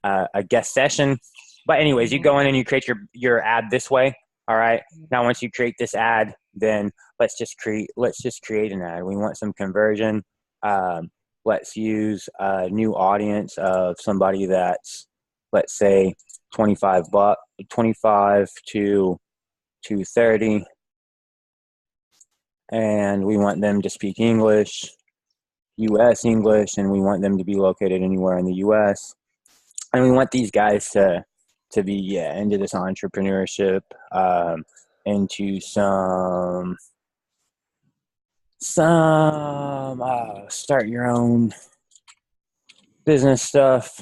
a guest session. But anyways, you Mhm. go in and you create your ad this way. All right. Now, once you create this ad, then let's just create an ad. We want some conversion. Um, let's use a new audience of somebody that's, let's say, 25 25 to 30, and we want them to speak English, U.S. English, and we want them to be located anywhere in the U.S. And we want these guys to be, yeah, into this entrepreneurship, um, into some start your own business stuff.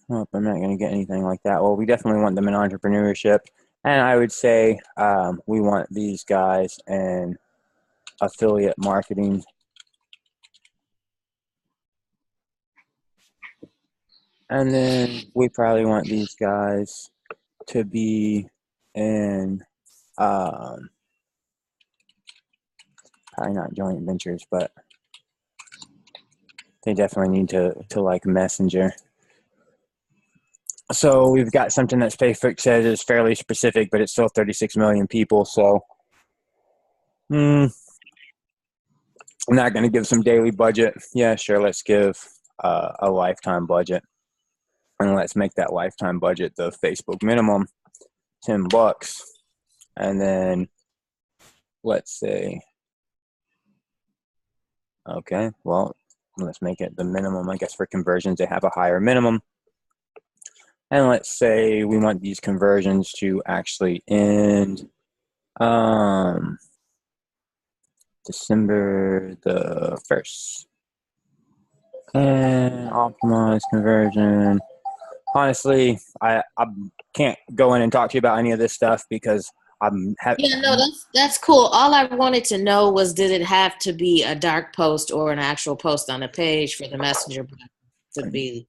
Nope, I'm not going to get anything like that. Well, we definitely want them in entrepreneurship, and I would say we want these guys in affiliate marketing. And then we probably want these guys to be in, um, probably not joint ventures, but they definitely need to like Messenger. So we've got something that Facebook says is fairly specific, but it's still 36 million people. So I'm not going to give some daily budget. Yeah, sure. Let's give a lifetime budget, and let's make that lifetime budget the Facebook minimum, $10, and then let's say, okay, well, let's make it the minimum. I guess for conversions, they have a higher minimum. And let's say we want these conversions to actually end December the 1st. And optimize conversion. Honestly, I can't go in and talk to you about any of this stuff because Yeah, no, that's cool. All I wanted to know was, did it have to be a dark post or an actual post on the page for the messenger bot to be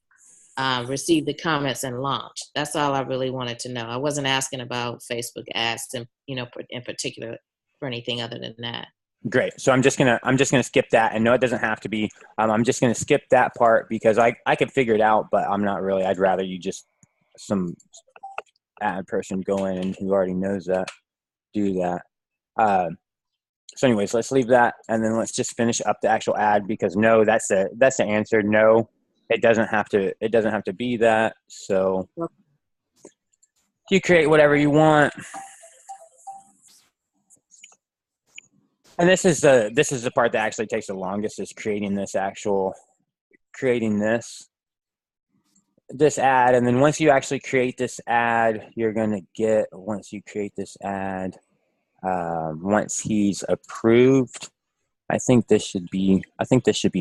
receive the comments and launch? That's all I really wanted to know. I wasn't asking about Facebook ads, in particular, for anything other than that. great. So I'm just gonna skip that, and no, it doesn't have to be. I'm just gonna skip that part because I could figure it out, but I'm not really. I'd rather you just some ad person go in and who already knows that do that. Um, so, anyways, let's leave that, and then let's just finish up the actual ad because no, that's the answer. No, it doesn't have to. It doesn't have to be that. So you create whatever you want, and this is the part that actually takes the longest is creating this ad. And then once you actually create this ad, you're gonna get once you create this ad, once he's approved, I think this should be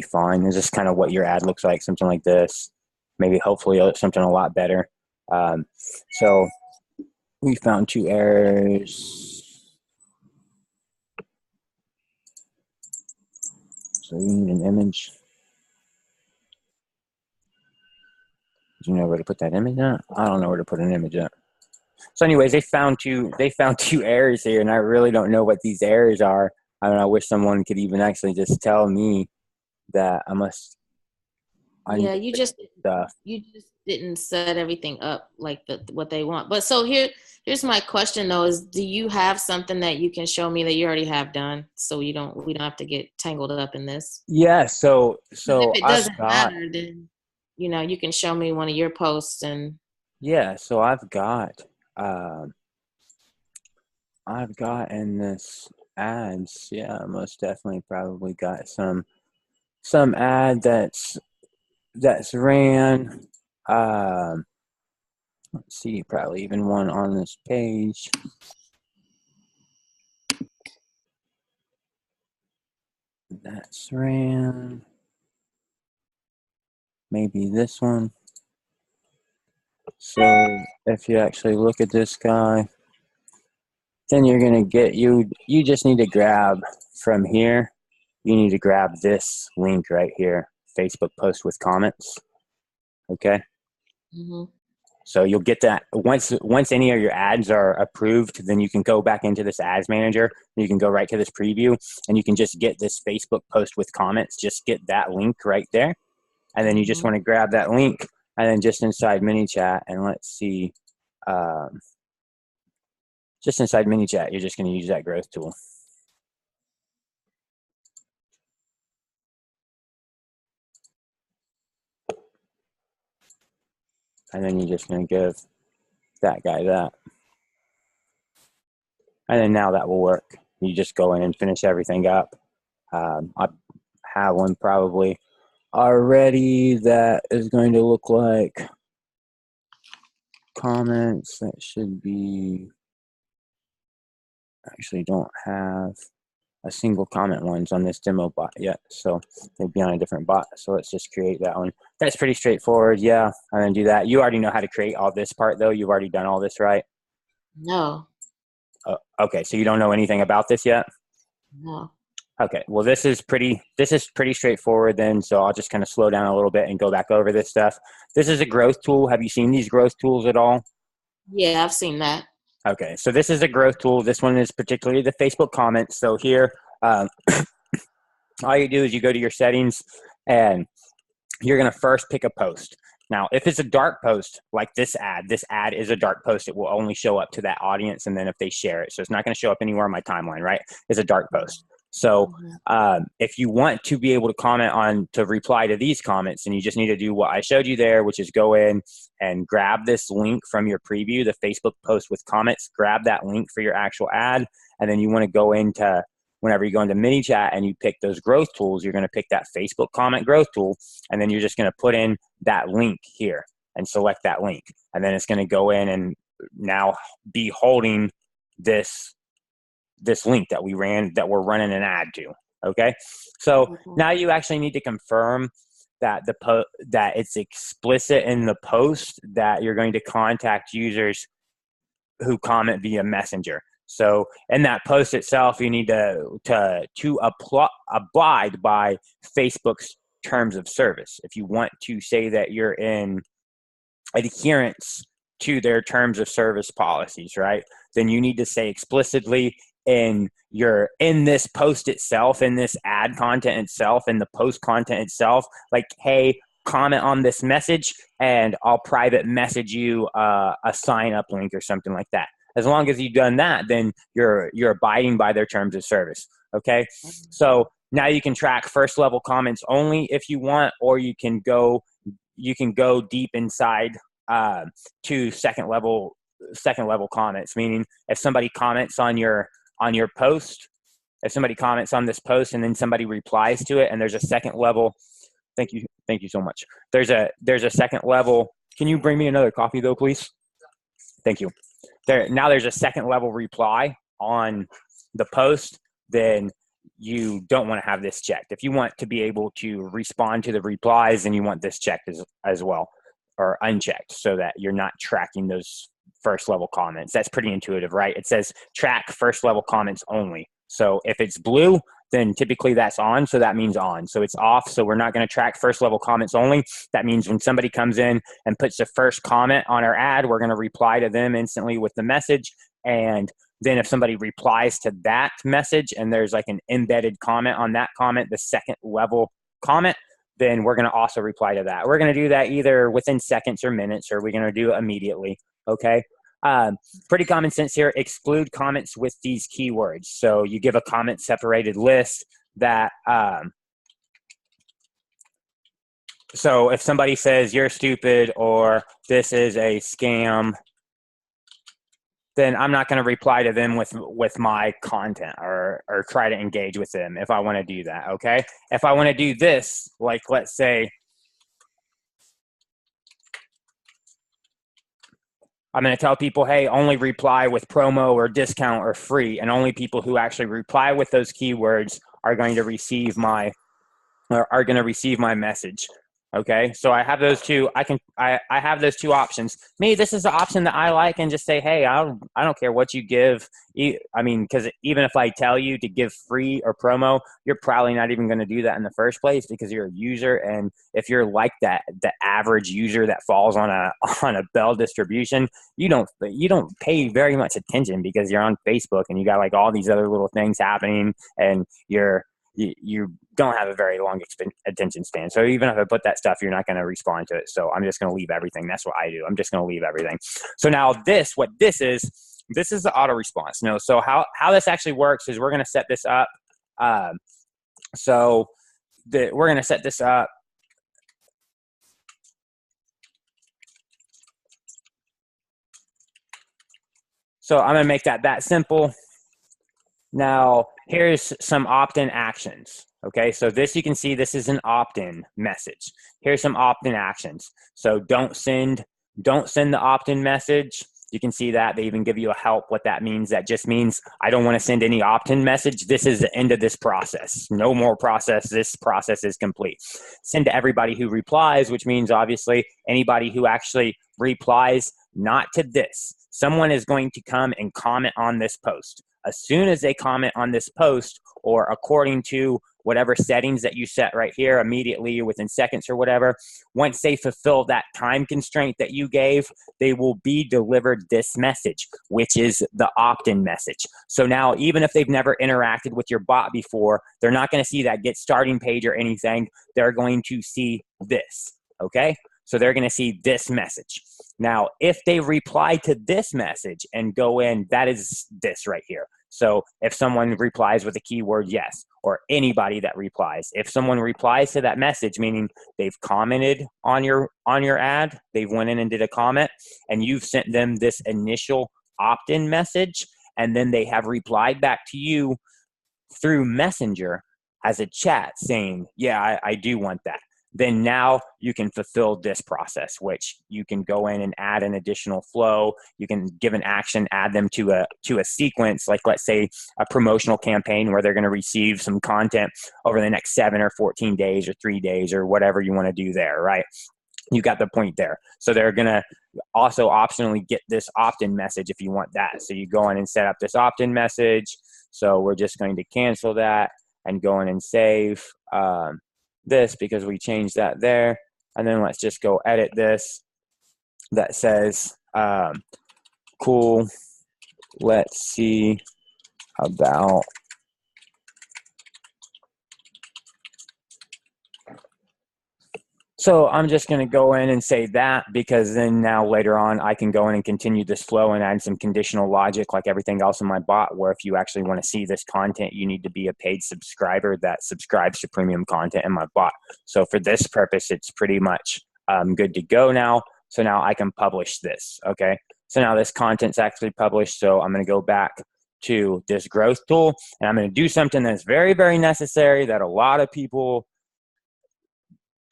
fine. This is kind of what your ad looks like, something like this. Maybe hopefully something a lot better. So we found two errors. So we need an image. Do you know where to put that image at? I don't know where to put an image at. So anyways, they found two errors here, and I really don't know what these errors are. I don't know, I wish someone could even actually just tell me that I need Yeah, to fix stuff. you just didn't set everything up like what they want. But so here's my question though: is do you have something that you can show me that you already have done, so we don't have to get tangled up in this? Yeah, so Because if so it I've doesn't got matter, then you can show me one of your posts and yeah, so um I've got in this ads, yeah, most definitely probably got some ad that's ran. Um let's see, probably even one on this page. That's ran. Maybe this one. So if you actually look at this guy, then you're gonna get you just need to grab from here. You need to grab this link right here, Facebook post with comments. Okay. Mhm. So you'll get that once any of your ads are approved, then you can go back into this ads manager. You can go right to this preview, and you can just get this Facebook post with comments. Just get that link right there, and then you just want to grab that link, and then just inside ManyChat, and let's see, just inside ManyChat, you're just going to use that growth tool. And then you're just going to give that guy that. And then now that will work. You just go in and finish everything up. I have one probably already that is going to look like comments. That should be, actually don't have a single comment ones on this demo bot yet. So they'd be on a different bot. So let's just create that one. That's pretty straightforward. Yeah, and then do that. You already know how to create all this part though. You've already done all this, right? No. Okay, so you don't know anything about this yet? No. Okay, well this is pretty straightforward then, so I'll just kind of slow down a little bit and go back over this stuff. This is a growth tool. Have you seen these growth tools at all? Yeah, I've seen that. Okay, so this is a growth tool. This one is particularly the Facebook comments. So here, all you do is you go to your settings and you're going to first pick a post. Now, if it's a dark post like this ad is a dark post. It will only show up to that audience, and then if they share it. So it's not going to show up anywhere on my timeline, right? It's a dark post. So if you want to be able to comment on, to reply to these comments, then you just need to do what I showed you there, which is go in and grab this link from your preview, the Facebook post with comments, grab that link for your actual ad. And then you want to go into, whenever you go into ManyChat and you pick those growth tools, you're going to pick that Facebook comment growth tool. And then you're just going to put in that link here and select that link. And then it's going to go in and now be holding this link that we're running an ad to. Okay. So now you actually need to confirm that that it's explicit in the post that you're going to contact users who comment via Messenger. So in that post itself, you need to abide by Facebook's terms of service. If you want to say that you're in adherence to their terms of service policies, right? Then you need to say explicitly in this post itself, in this ad content itself, in the post content itself, like, hey, comment on this message and I'll private message you a sign up link or something like that. As long as you've done that, then you're abiding by their terms of service. Okay. So now you can track first level comments only if you want, or you can go deep inside to second level comments, meaning if somebody comments on your post, if somebody comments on this post and then somebody replies to it and there's a second level, thank you so much. There's a second level. Can you bring me another coffee though, please? Thank you. Now there's a second level reply on the post, then you don't want to have this checked. If you want to be able to respond to the replies, then you want this checked as well, or unchecked, so that you're not tracking those first level comments. That's pretty intuitive, right? It says track first level comments only. So if it's blue, then typically that's on, so that means on. So it's off, so we're not going to track first level comments only. That means when somebody comes in and puts the first comment on our ad, we're going to reply to them instantly with the message. And then if somebody replies to that message and there's like an embedded comment on that comment, the second level comment, then we're going to also reply to that. We're going to do that either within seconds or minutes, or we're going to do it immediately. Okay. Pretty common sense here. Exclude comments with these keywords. So you give a comment separated list that, so if somebody says you're stupid or this is a scam, then I'm not going to reply to them with my content or try to engage with them if I want to do that. Okay. If I want to do this, like, let's say, I'm going to tell people, hey, only reply with promo or discount or free, and only people who actually reply with those keywords are going to receive my message. Okay, so I have those two. I have those two options. Me, this is the option that I like, and just say, hey, I don't care what you give. I mean, because even if I tell you to give free or promo, you're probably not even going to do that in the first place because you're a user, and if you're like that, the average user that falls on a bell distribution, you don't pay very much attention because you're on Facebook and you got like all these other little things happening, and you don't have a very long attention span. So even if I put that stuff, you're not going to respond to it. So I'm just going to leave everything. That's what I do. I'm just going to leave everything. So now what this is the auto response. No, so how this actually works is we're going to set this up. So we're going to set this up. So I'm going to make that simple. Now, here's some opt-in actions. Okay, so this you can see this is an opt-in message. Here's some opt-in actions. So don't send the opt-in message. You can see that they even give you a help what that means. That just means I don't want to send any opt-in message. This is the end of this process. No more process. This process is complete. Send to everybody who replies, which means obviously anybody who actually replies, not to this. Someone is going to come and comment on this post. As soon as they comment on this post, or according to whatever settings that you set right here, immediately or within seconds or whatever, once they fulfill that time constraint that you gave, they will be delivered this message, which is the opt-in message. So now, even if they've never interacted with your bot before, they're not going to see that get starting page or anything. They're going to see this, okay? So they're going to see this message. Now, if they reply to this message and go in, that is this right here. So if someone replies with a keyword yes, or anybody that replies, if someone replies to that message, meaning they've commented on your ad, they've went in and did a comment, and you've sent them this initial opt-in message, and then they have replied back to you through Messenger as a chat saying, yeah, I do want that. Then now you can fulfill this process, which you can go in and add an additional flow. You can give an action, add them to a sequence, like let's say a promotional campaign where they're going to receive some content over the next 7 or 14 days or 3 days or whatever you want to do there, right? You got the point there. So they're going to also optionally get this opt-in message if you want that. So you go in and set up this opt-in message. So we're just going to cancel that and go in and save this because we changed that there. And then let's just go edit this. That says, cool, let's see about So I'm just going to go in and say that, because then now later on I can go in and continue this flow and add some conditional logic like everything else in my bot, where if you actually want to see this content, you need to be a paid subscriber that subscribes to premium content in my bot. So for this purpose, it's pretty much good to go now. So now I can publish this. Okay. So now this content's actually published. So I'm going to go back to this growth tool, and I'm going to do something that's very, very necessary that a lot of people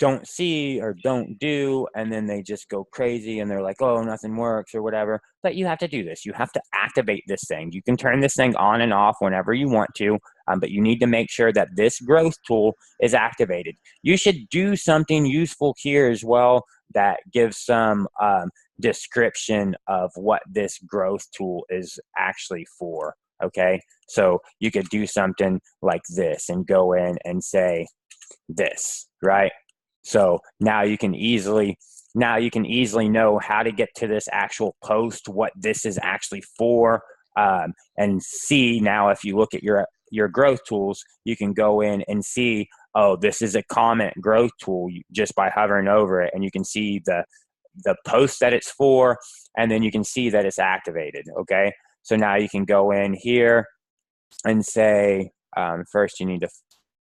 don't see or don't do, and then they just go crazy and they're like, oh, nothing works or whatever. But you have to do this. You have to activate this thing. You can turn this thing on and off whenever you want to, but you need to make sure that this growth tool is activated. You should do something useful here as well that gives some description of what this growth tool is actually for. Okay, so you could do something like this and go in and say this, right? So now you can easily know how to get to this actual post, what this is actually for, and see now if you look at your growth tools, you can go in and see, oh, this is a comment growth tool just by hovering over it, and you can see the post that it's for, and then you can see that it's activated. Okay, so now you can go in here and say, first you need to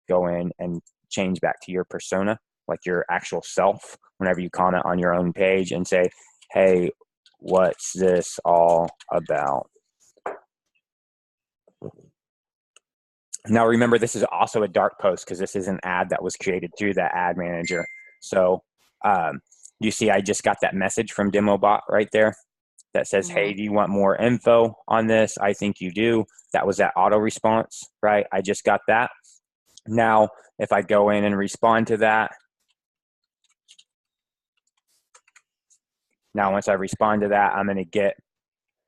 go in and change back to your persona, like your actual self, whenever you comment on your own page, and say, hey, what's this all about? Now remember, this is also a dark post because this is an ad that was created through that ad manager. So you see I just got that message from DemoBot right there that says, hey, do you want more info on this? I think you do. That was that auto response, right? I just got that. Now, if I go in and respond to that, Now, once I respond to that, I'm going to get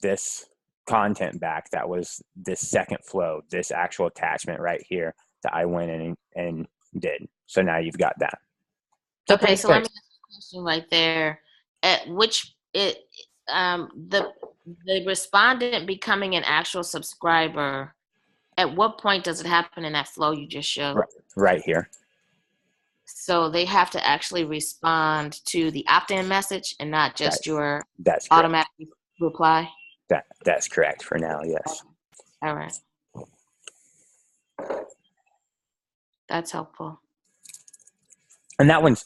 this content back. That was this second flow, this actual attachment right here that I went in and did. So now you've got that. So Okay, pretty so let me straight. ask you a question right there. At which it the respondent becoming an actual subscriber, at what point does it happen in that flow you just showed? Right here. So they have to actually respond to the opt-in message and not just your That's correct. automatic reply? That's correct for now, yes. All right. That's helpful. And that one's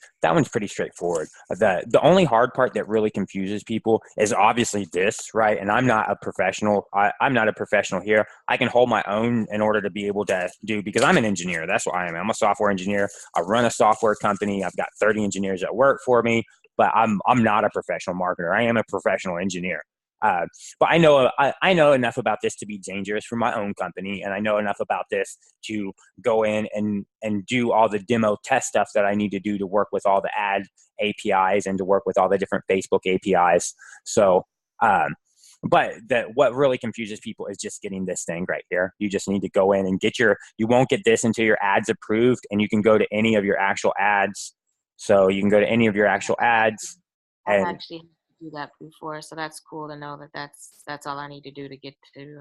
pretty straightforward. The only hard part that really confuses people is obviously this, right? And I'm not a professional. I'm not a professional here. I can hold my own in order to be able to do, because I'm an engineer. That's what I am. I'm a software engineer. I run a software company. I've got 30 engineers that work for me, but I'm not a professional marketer. I am a professional engineer. But I know enough about this to be dangerous for my own company, and I know enough about this to go in and do all the demo test stuff that I need to do to work with all the ad APIs and to work with all the different Facebook APIs. So, but what really confuses people is just getting this thing right here. You just need to go in and you won't get this until your ads approved, and you can go to any of your actual ads. So you can go to any of your actual ads. I've actually do that before, so that's cool to know that that's all I need to do to get to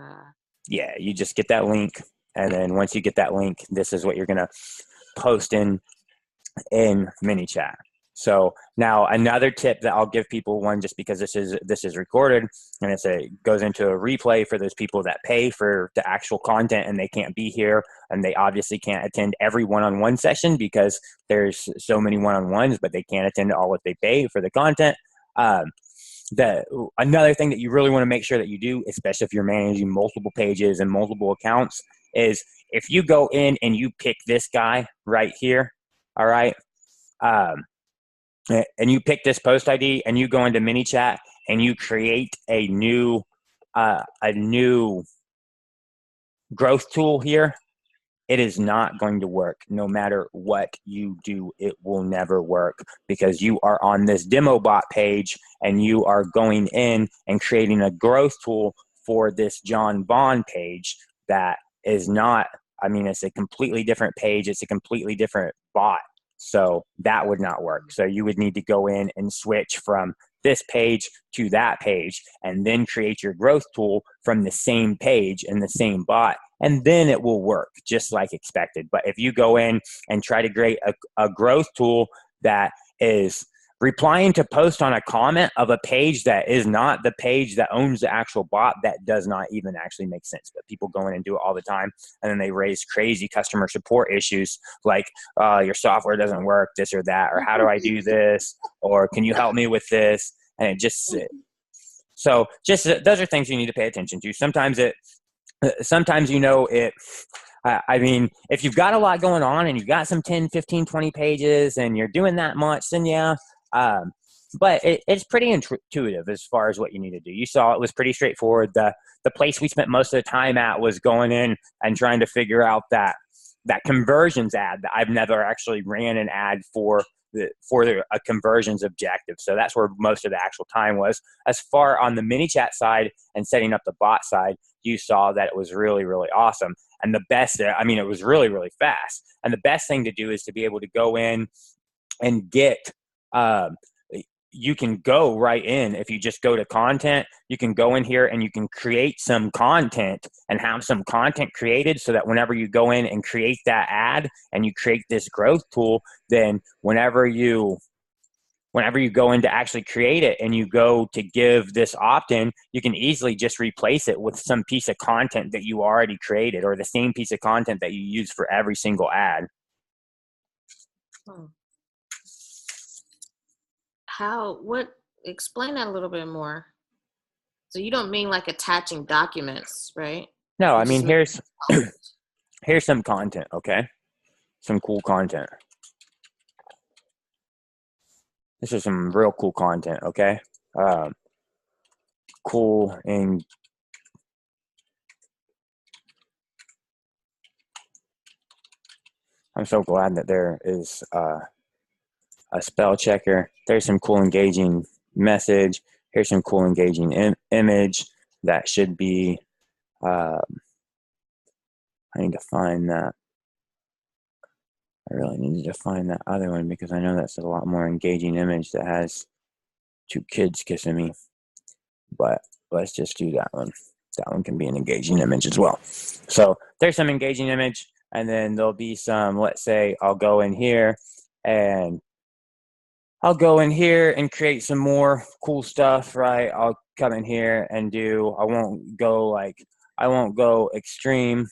yeah, you just get that link, and then once you get that link, this is what you're gonna post in ManyChat. So now another tip that I'll give people, one, just because this is recorded and goes into a replay for those people that pay for the actual content and they can't be here, and they obviously can't attend every one-on-one session because there's so many one-on-ones, but they can't attend all if they pay for the content. Another thing that you really want to make sure that you do, especially if you're managing multiple pages and multiple accounts, is if you go in and you pick this guy right here, all right, and you pick this post ID and you go into ManyChat and you create a new growth tool here, it is not going to work. No matter what you do, it will never work, because you are on this demo bot page and you are going in and creating a growth tool for this John Vaughn page that is not, it's a completely different page. It's a completely different bot. So that would not work. So you would need to go in and switch from this page to that page and then create your growth tool from the same page and the same bot, and then it will work just like expected. But if you go in and try to create a growth tool that is replying to post on a comment of a page that is not the page that owns the actual bot, that does not even actually make sense. But people go in and do it all the time, and then they raise crazy customer support issues like, your software doesn't work, this or that, or how do I do this, or can you help me with this? And it just those are things you need to pay attention to. Sometimes if you've got a lot going on and you've got some 10, 15, 20 pages and you're doing that much, then yeah. But it's pretty intuitive as far as what you need to do. You saw it was pretty straightforward. The place we spent most of the time at was going in and trying to figure out that conversions ad that I've never actually ran an ad for a conversions objective. So that's where most of the actual time was. As far on the ManyChat side and setting up the bot side, you saw that it was really, really awesome. And the best, it was really, really fast. And the best thing to do is to be able to go in and get, you can go right in. If you just go to content, you can go in here and you can create some content and have some content created, so that whenever you go in and create that ad and you create this growth tool, then whenever you go in to actually create it and you go to give this opt-in, you can easily just replace it with some piece of content that you already created, or the same piece of content that you use for every single ad. Explain that a little bit more. So you don't mean like attaching documents, right? No, here's some content, okay? Some cool content. This is some real cool content, okay? Cool and I'm so glad that there is a spell checker. There's some cool engaging message. Here's some cool engaging image that should be, I need to find that. I really need to find that other one because I know that's a lot more engaging image that has two kids kissing me. But let's just do that one. That one can be an engaging image as well. So there's some engaging image, and then there'll be some, let's say I'll go in here and create some more cool stuff, right? I'll come in here and I won't go extreme.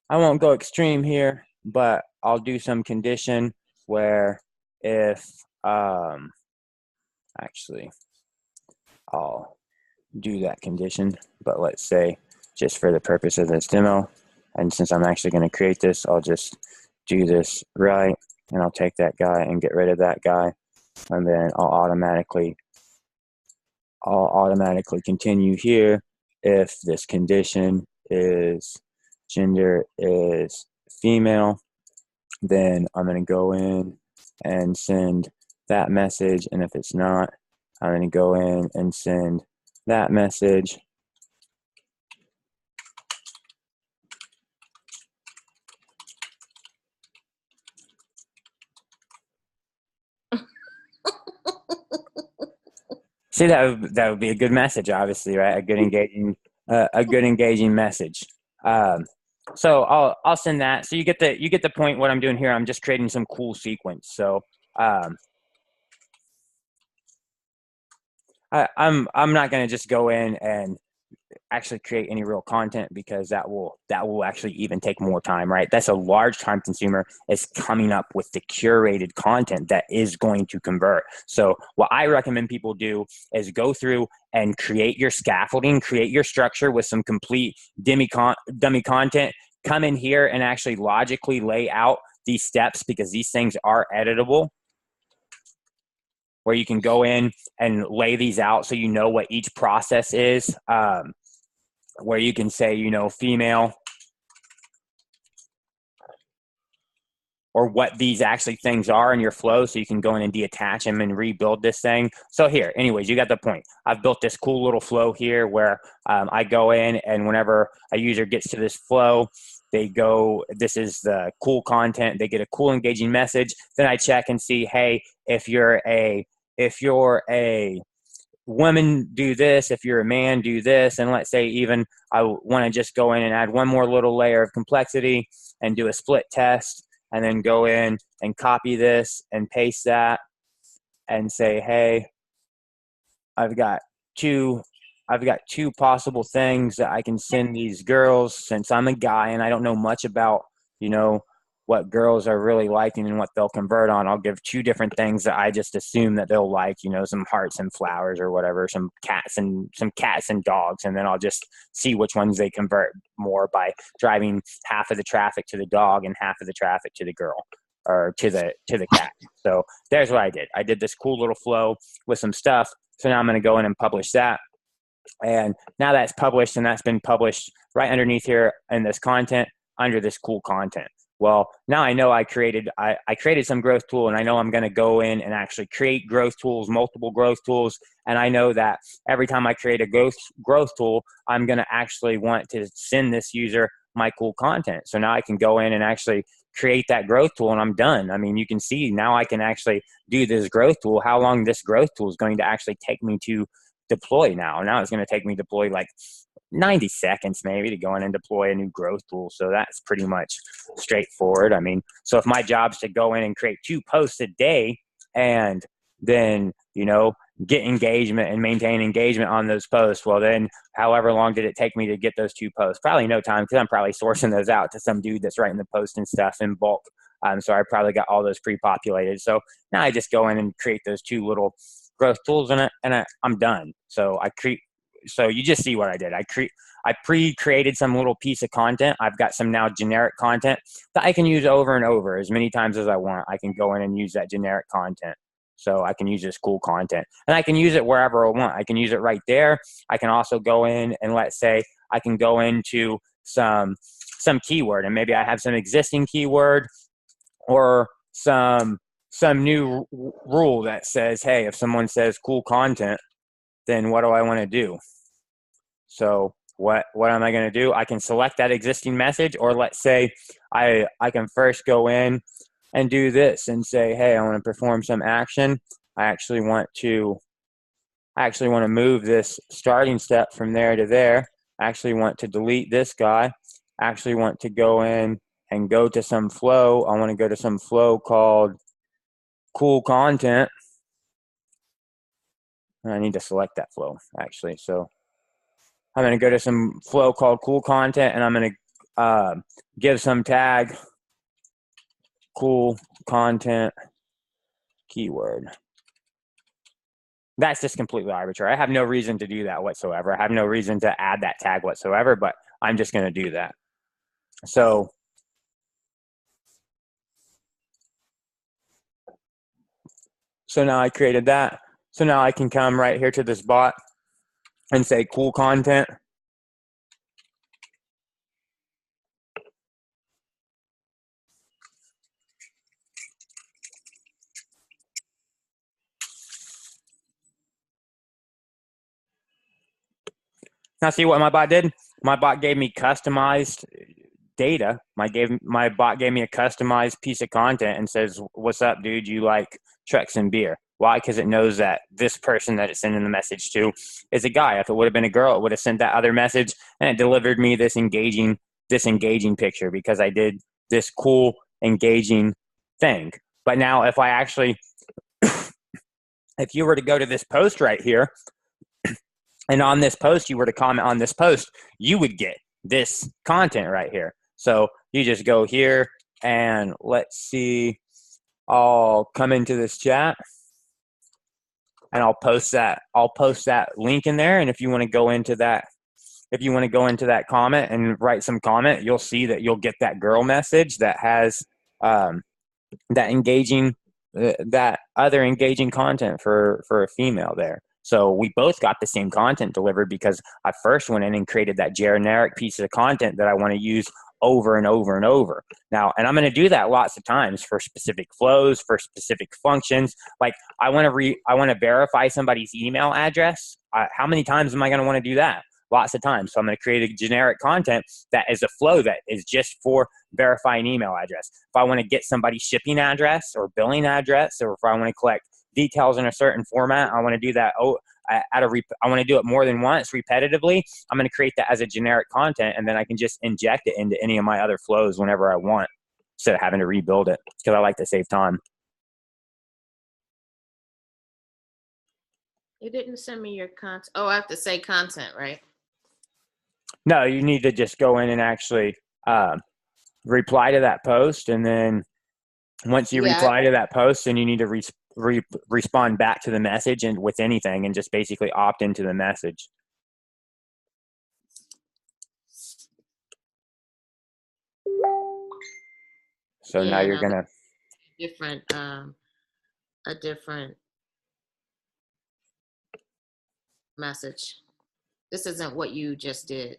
I won't go extreme here, but I'll do some condition where if, actually, I'll do that condition, but let's say just for the purpose of this demo, and since I'm actually going to create this, I'll just do this right, and I'll take that guy and get rid of that guy, and then I'll automatically continue here if this condition is gender is female. Then I'm going to go in and send that message, and if it's not, I'm going to go in and send that message. See, that would be a good message, obviously, right? A good engaging message. So I'll send that. So you get the point. What I'm doing here, I'm just creating some cool sequence. So I'm not going to just go in and actually create any real content because that will actually even take more time, right? That's a large time consumer, is coming up with the curated content that is going to convert. So what I recommend people do is go through and create your scaffolding, create your structure with some complete dummy content. Come in here and actually logically lay out these steps because these things are editable, where you can go in and lay these out so you know what each process is. Where you can say, female, or what these actually things are in your flow, so you can go in and detach them and rebuild this thing. So here, anyways, you got the point. I've built this cool little flow here where I go in, and whenever a user gets to this flow, this is the cool content, they get a cool engaging message. Then I check and see, hey, if you're a women, do this. If you're a man, do this. And let's say even I want to just go in and add one more little layer of complexity and do a split test, and then go in and copy this and paste that and say, hey, I've got two possible things that I can send these girls, since I'm a guy and I don't know much about, what girls are really liking and what they'll convert on. I'll give two different things that I just assume that they'll like, some hearts and flowers or whatever, some cats and dogs. And then I'll just see which ones they convert more by driving half of the traffic to the dog and half of the traffic to the girl or to the cat. So there's what I did. I did this cool little flow with some stuff. So now I'm going to go in and publish that. And now that's published, and that's been published right underneath here in this content under this cool content. Well, now I know I created some growth tool, and I know I'm going to go in and actually create growth tools, multiple growth tools. And I know that every time I create a growth tool, I'm going to actually want to send this user my cool content. So now I can go in and actually create that growth tool, and I'm done. I mean, you can see now I can actually do this growth tool, how long this growth tool is going to actually take me to deploy now. Now it's going to take me to deploy like 90 seconds maybe to go in and deploy a new growth tool. So that's pretty much straightforward. I mean, so if my job's to go in and create 2 posts a day and then, get engagement and maintain engagement on those posts, well then however long did it take me to get those 2 posts? Probably no time, because I'm probably sourcing those out to some dude that's writing the post and stuff in bulk. So I probably got all those pre-populated. So now I just go in and create those 2 little growth tools in it, and I'm done. So you just see what I did. I pre-created some little piece of content. I've got some now generic content that I can use over and over as many times as I want. I can go in and use that generic content. So I can use this cool content, and I can use it wherever I want. I can use it right there. I can also go in and let's say I can go into some keyword, and maybe I have some existing keyword or some some new rule that says, hey, if someone says cool content, then what do I want to do? So what am I going to do? I can select that existing message, or let's say I can first go in and do this and say, hey, I want to perform some action. I actually want to move this starting step from there to there. I actually want to delete this guy. I actually want to go in and go to some flow. I want to go to some flow called cool content. I need to select that flow, actually. So I'm going to go to some flow called cool content, and I'm going to give some tag cool content keyword. That's just completely arbitrary. I have no reason to do that whatsoever. I have no reason to add that tag whatsoever, but I'm just going to do that. So now I created that. So now I can come right here to this bot and say cool content. Now see what my bot did? My bot gave me customized data. My bot gave me a customized piece of content and says, what's up, dude? You like Trex and beer. Why? Because it knows that this person that it's sending the message to is a guy. If it would have been a girl, it would have sent that other message, and it delivered me this engaging picture because I did this cool, engaging thing. But now if I actually, if you were to go to this post right here, and on this post, you were to comment on this post, you would get this content right here. So you just go here and let's see, I'll come into this chat and I'll post that link in there. And if you want to go into that, comment and write some comment, you'll see that you'll get that girl message that has that other engaging content for a female there. So we both got the same content delivered because I first went in and created that generic piece of content that I want to use over and over and over. Now, and I'm going to do that lots of times for specific flows, for specific functions. Like I want to verify somebody's email address. How many times am I going to want to do that? Lots of times. So I'm going to create a generic content that is a flow that is just for verifying email address. If I want to get somebody's shipping address or billing address, or if I want to collect details in a certain format, I want to do that. I want to do it more than once repetitively. I'm going to create that as a generic content, and then I can just inject it into any of my other flows whenever I want, instead of having to rebuild it, because I like to save time. You didn't send me your content. Oh, I have to say content, right? No, you need to just go in and actually reply to that post, and then once you reply to that post, then you need to respond back to the message and with anything, and just basically opt into the message. So now you're gonna a different message. This isn't what you just did.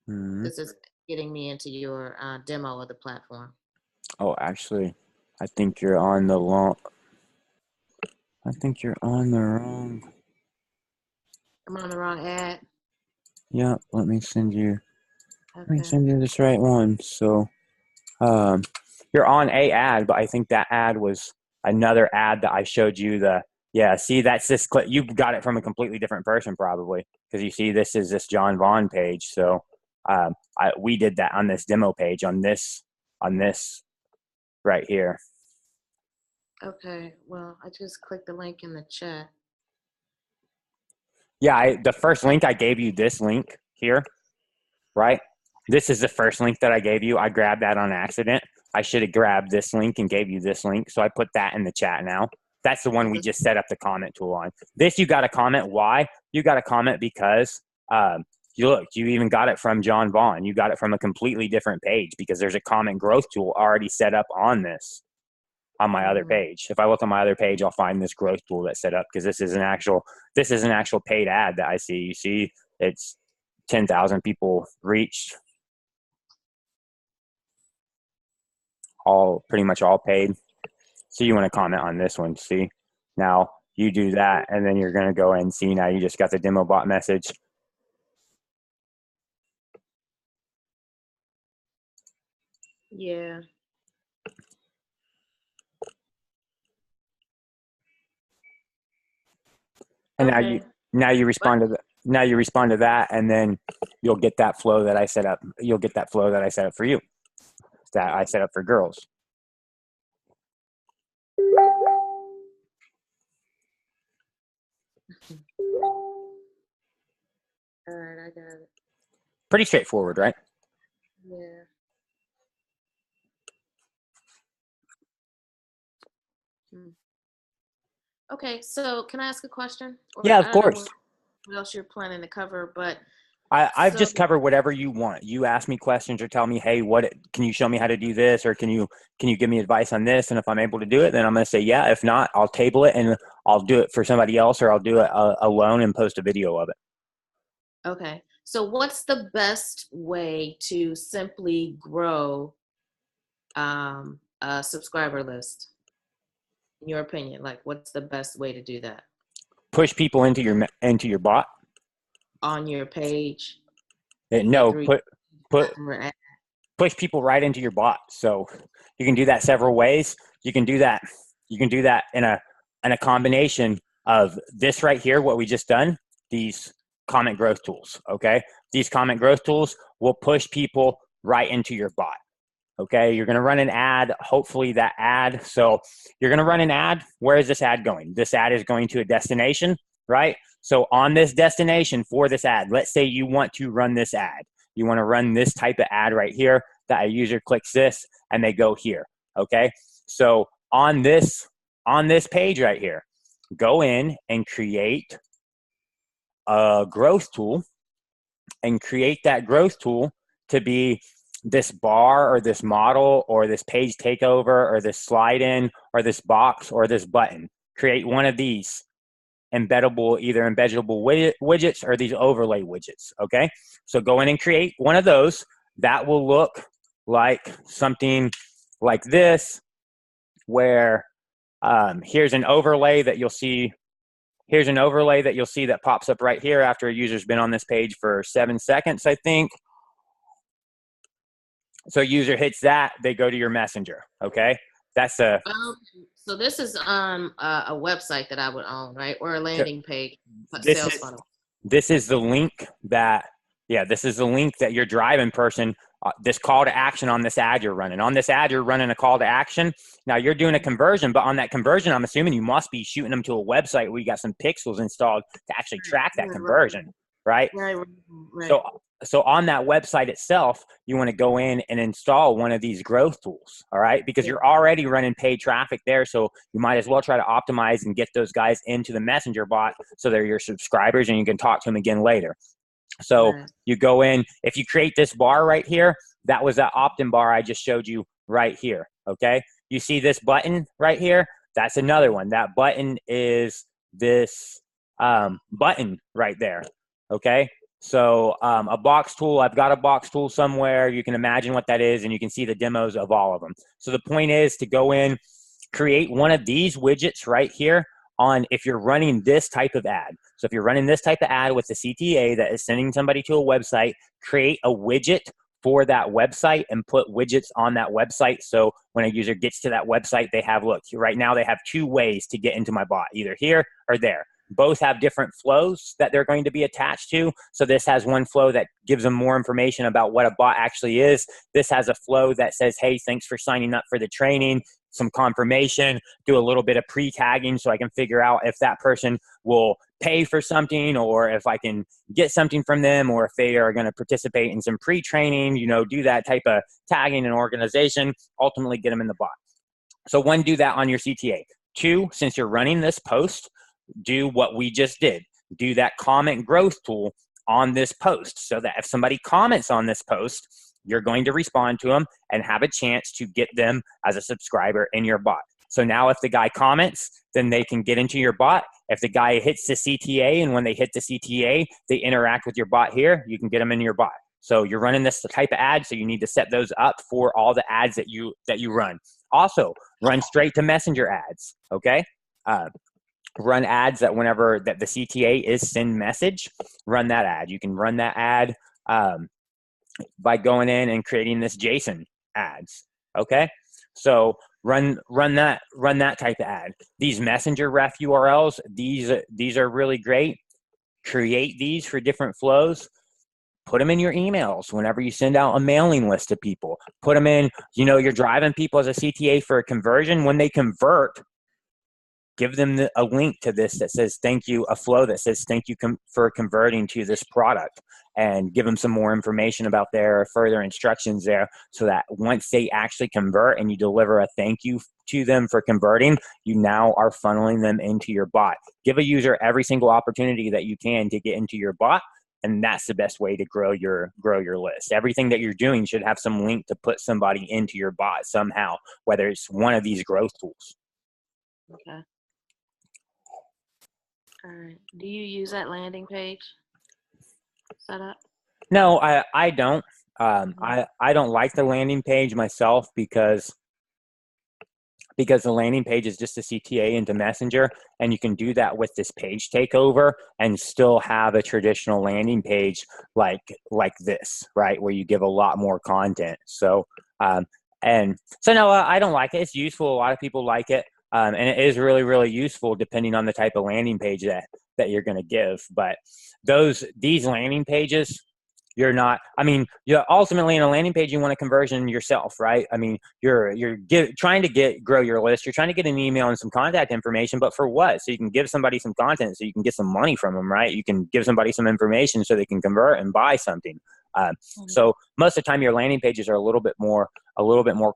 Mm-hmm. This is getting me into your demo of the platform. Oh, actually, I think you're on the wrong. I'm on the wrong ad. Yeah, let me send you. Okay. Let me send you this right one. So, you're on a ad, but I think that ad was another ad that I showed you. See, that's this clip. You got it from a completely different person, probably, because you see, this is this John Vaughn page. So, we did that on this demo page on this right here. Okay, well, I just clicked the link in the chat. Yeah, the first link I gave you, this link here, right? This is the first link that I gave you. I grabbed that on accident. I should have grabbed this link and gave you this link. So I put that in the chat now. That's the one we just set up the comment tool on. This, you got to comment. Why? You got to comment because you even got it from John Vaughn. You got it from a completely different page because there's a comment growth tool already set up on this. On my other page. If I look on my other page, I'll find this growth tool that's set up because this is an actual paid ad that I see. You see, it's 10,000 people reached, pretty much all paid. So you want to comment on this one. See, now you do that, and then you're going to go and see, now you just got the demo bot message. Yeah. And Okay. now you respond to that, and then you'll get that flow that I set up. You'll get that flow that I set up for you, that I set up for girls. All right, I got it. Pretty straightforward, right? Yeah. Okay, so can I ask a question? Or Yeah, I of don't know course. what else you're planning to cover, but I've so just covered whatever you want. You ask me questions or tell me, hey, can you show me how to do this, or can you give me advice on this? And if I'm able to do it, then I'm going to say yeah. If not, I'll table it and I'll do it for somebody else, or I'll do it alone and post a video of it. okay. So what's the best way to simply grow a subscriber list? In your opinion, like what's the best way to do that? Push people into your bot. On your page? Like No, through put your ad? push people right into your bot. So you can do that several ways. You can do that in a combination of this right here, what we just done, these comment growth tools. Okay. These comment growth tools will push people right into your bot. Okay. You're going to run an ad, hopefully that ad. So you're going to run an ad. Where is this ad going? This ad is going to a destination, right? So on this destination for this ad, let's say you want to run this ad. You want to run this type of ad right here, that a user clicks this and they go here. Okay. So on this page right here, go in and create a growth tool, and create that growth tool to be this bar or this model or this page takeover or this slide in or this box or this button. Create one of these either embeddable widgets or these overlay widgets. Okay. So go in and create one of those that will look like something like this, where here's an overlay that you'll see. Here's an overlay that you'll see that pops up right here after a user's been on this page for 7 seconds, I think. So user hits that, they go to your messenger. Okay. That's So this is a website that I would own, right? Or a landing page, this sales is funnel. this is the link that this is the link that your driving person, this call to action on this ad you're running. On this ad, you're running a call to action. Now you're doing a conversion, but on that conversion, I'm assuming you must be shooting them to a website where you got some pixels installed to actually track that conversion, right? Right. So on that website itself, you want to go in and install one of these growth tools, all right? Because you're already running paid traffic there, so you might as well try to optimize and get those guys into the messenger bot so they're your subscribers and you can talk to them again later. So you go in, if you create this bar right here, that was that opt-in bar I just showed you right here, okay? You see this button right here? That's another one. That button is this button right there, okay? So a box tool, I've got a box tool somewhere. You can imagine what that is, and you can see the demos of all of them. So the point is to go in, create one of these widgets right here on if you're running this type of ad. So if you're running this type of ad with the CTA that is sending somebody to a website, create a widget for that website and put widgets on that website. So when a user gets to that website, they have, look, right now they have 2 ways to get into my bot, either here or there. Both have different flows that they're going to be attached to. So this has one flow that gives them more information about what a bot actually is. This has a flow that says, hey, thanks for signing up for the training, some confirmation, do a little bit of pre-tagging so I can figure out if that person will pay for something or if I can get something from them, or if they are going to participate in some pre-training, do that type of tagging and organization, ultimately get them in the bot. So 1, do that on your CTA. 2, since you're running this post, do what we just did. Do that comment growth tool on this post so that if somebody comments on this post, you're going to respond to them and have a chance to get them as a subscriber in your bot. So now if the guy comments, then they can get into your bot. If the guy hits the CTA, and when they hit the CTA, they interact with your bot here, you can get them into your bot. So you're running this type of ad, so you need to set those up for all the ads that you run. Also, run straight to messenger ads. Okay. Run ads that whenever that the CTA is send message, run that ad. You can run that ad by going in and creating this JSON ads. Okay. So run that type of ad. These messenger ref URLs, these are really great. Create these for different flows. Put them in your emails whenever you send out a mailing list to people. Put them in, you're driving people as a CTA for a conversion. When they convert, give them a link to this that says thank you, a flow that says thank you for converting to this product, and give them some more information about their further instructions there, so that once they actually convert and you deliver a thank you to them for converting, you now are funneling them into your bot. Give a user every single opportunity that you can to get into your bot, and that's the best way to grow your list. Everything that you're doing should have some link to put somebody into your bot somehow, whether it's one of these growth tools. Okay. All right. Do you use that landing page setup? No, I don't. I don't like the landing page myself because the landing page is just a CTA into Messenger, and you can do that with this page takeover and still have a traditional landing page like this, right, where you give a lot more content. So no, I don't like it. It's useful. A lot of people like it. And it is really, really useful depending on the type of landing page that you're going to give. But these landing pages, ultimately in a landing page, you want a conversion yourself, right? I mean, you're trying to grow your list. You're trying to get an email and some contact information, but for what? So you can give somebody some content so you can get some money from them, right? You can give somebody some information so they can convert and buy something. So most of the time your landing pages are a little bit more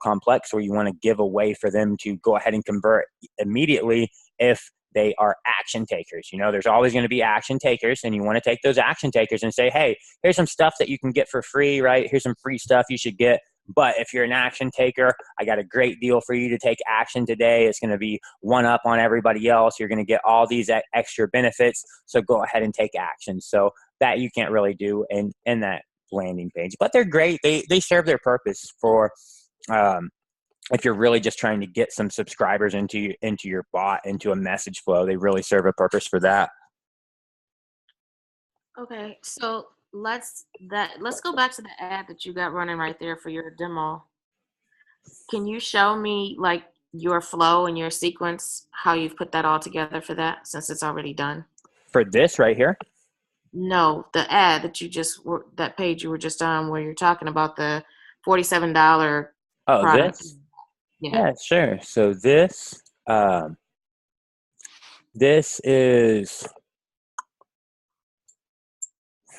complex, where you want to give a way for them to go ahead and convert immediately if they are action takers. There's always going to be action takers, and you want to take those action takers and say, hey, here's some stuff that you can get for free, right? Here's some free stuff you should get. But if you're an action taker, I got a great deal for you to take action today. It's going to be one up on everybody else. You're going to get all these extra benefits. So go ahead and take action. So that you can't really do in that landing page, but they're great. They serve their purpose for if you're really just trying to get some subscribers into your bot, into a message flow. They really serve a purpose for that. Okay, so let's go back to the ad that you got running right there for your demo. Can you show me like your flow and your sequence, how you've put that all together for that, since it's already done? For this right here? No, the ad that that page you were just on, where you're talking about the $47 product. This? Yeah, sure. So this is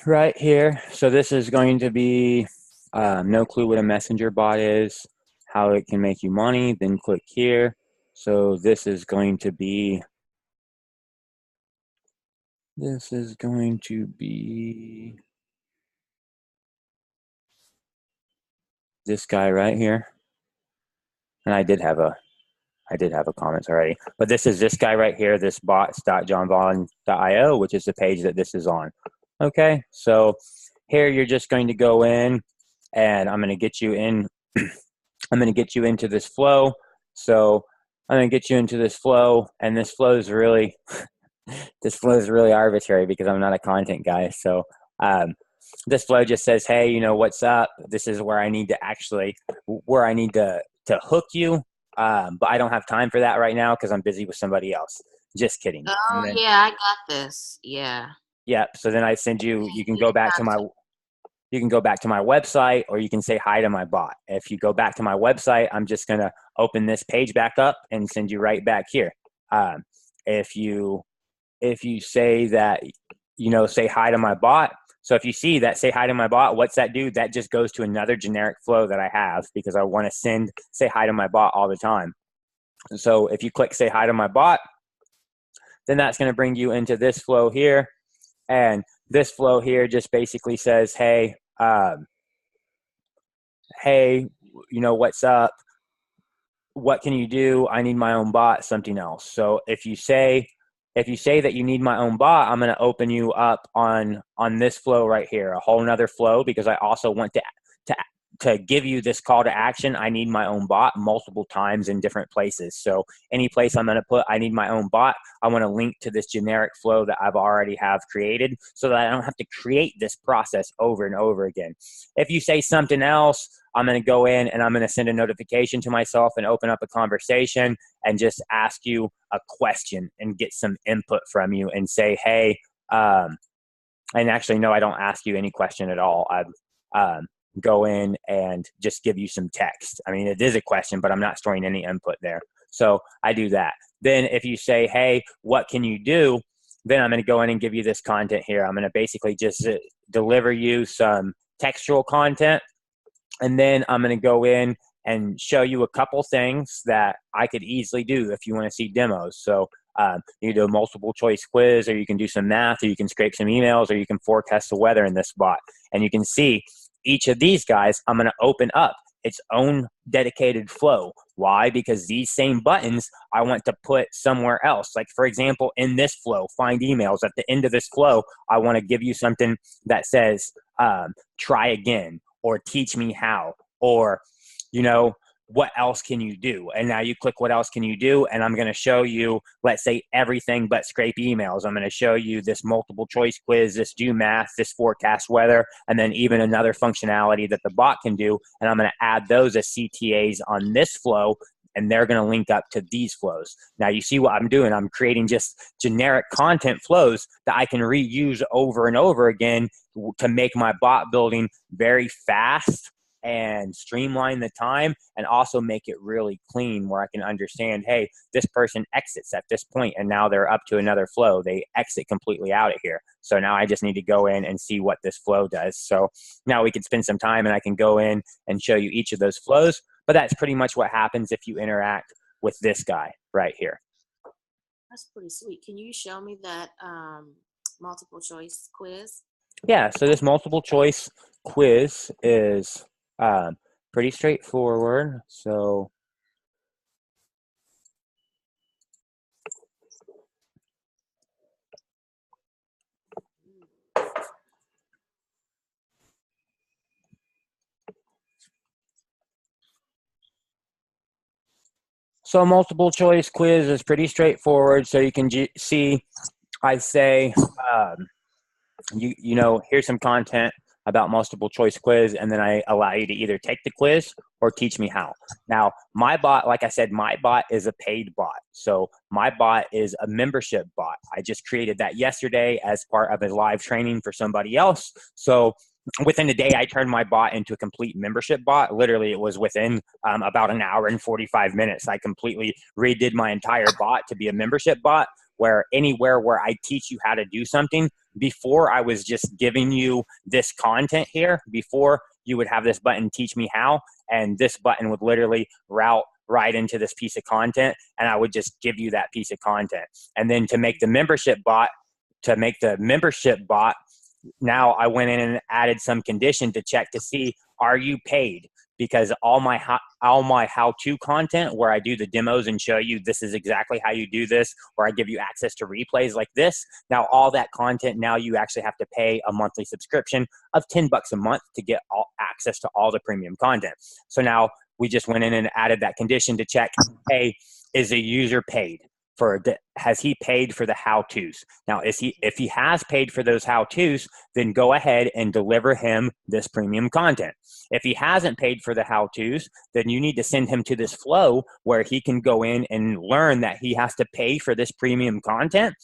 right here. So this is going to be no clue what a messenger bot is, how it can make you money, then click here. So this is going to be this guy right here. And I did have a comment already, but this is this guy right here, this bots.johnvaughn.io, which is the page that this is on. Okay, so here you're just going to go in, and I'm going to get you in. I'm going to get you into this flow. So I'm going to get you into this flow, and this flow is really arbitrary because I'm not a content guy. So this flow just says, hey, what's up? This is where I need to hook you. But I don't have time for that right now because I'm busy with somebody else. Just kidding. Oh, yeah, I got this. Yeah. Yep. So then I send you. You can go back to my website, or you can say hi to my bot. If you go back to my website, I'm just gonna open this page back up and send you right back here. If you say that, say hi to my bot. So if you see that say hi to my bot, what's that do? That just goes to another generic flow that I have because I want to say hi to my bot all the time. So if you click say hi to my bot, then that's going to bring you into this flow here. And this flow here just basically says, hey, what's up? What can you do? I need my own bot, something else. So if you say that you need my own bot, I'm going to open you up on this flow right here, a whole nother flow, because I also want to give you this call to action, I need my own bot multiple times in different places. So any place I'm going to put, I need my own bot. I want to link to this generic flow that I've already have created so that I don't have to create this process over and over again. If you say something else, I'm going to go in and I'm going to send a notification to myself and open up a conversation and just ask you a question and get some input from you and say, hey, and actually, no, I don't ask you any question at all. I go in and just give you some text. I mean, it is a question, but I'm not storing any input there. So I do that. Then if you say, hey, what can you do? Then I'm going to go in and give you this content here. I'm going to basically just deliver you some textual content. And then I'm going to go in and show you a couple things that I could easily do if you want to see demos. So you can do a multiple choice quiz, or you can do some math, or you can scrape some emails, or you can forecast the weather in this bot. And you can see each of these guys, I'm going to open up its own dedicated flow. Why? Because these same buttons I want to put somewhere else. Like, for example, in this flow, find emails. At the end of this flow, I want to give you something that says try again, or teach me how, or, you know, what else can you do? And now you click what else can you do? And I'm going to show you, let's say, everything but scrape emails. I'm going to show you this multiple choice quiz, this do math, this forecast weather, and then even another functionality that the bot can do. And I'm going to add those as CTAs on this flow, and they're going to link up to these flows. Now you see what I'm doing. I'm creating just generic content flows that I can reuse over and over again to make my bot building very fast and streamline the time, and also make it really clean where I can understand, hey, this person exits at this point and now they're up to another flow. They exit completely out of here. So now I just need to go in and see what this flow does. So now we can spend some time and I can go in and show you each of those flows. But that's pretty much what happens if you interact with this guy right here. That's pretty sweet. Can you show me that multiple choice quiz? Yeah, so this multiple choice quiz is pretty straightforward. So multiple choice quiz is pretty straightforward. So you can see, I say, you know, here's some content about multiple choice quiz, and then I allow you to either take the quiz or teach me how. Now, my bot, like I said, my bot is a paid bot. So my bot is a membership bot. I just created that yesterday as part of a live training for somebody else. So within a day, I turned my bot into a complete membership bot. Literally, it was within about an hour and 45 minutes. I completely redid my entire bot to be a membership bot, where anywhere where I teach you how to do something, before I was just giving you this content here, before you would have this button, teach me how, and this button would literally route right into this piece of content, and I would just give you that piece of content. And then to make the membership bot, now I went in and added some condition to check to see, are you paid? Because all my how-to content where I do the demos and show you this is exactly how you do this, or I give you access to replays like this, now all that content, now you actually have to pay a monthly subscription of $10 a month to get all access to all the premium content. So now we just went in and added that condition to check, hey, is the user paid? Has he paid for the how-tos? Now, if he has paid for those how-tos, then go ahead and deliver him this premium content. If he hasn't paid for the how-tos, then you need to send him to this flow where he can go in and learn that he has to pay for this premium content,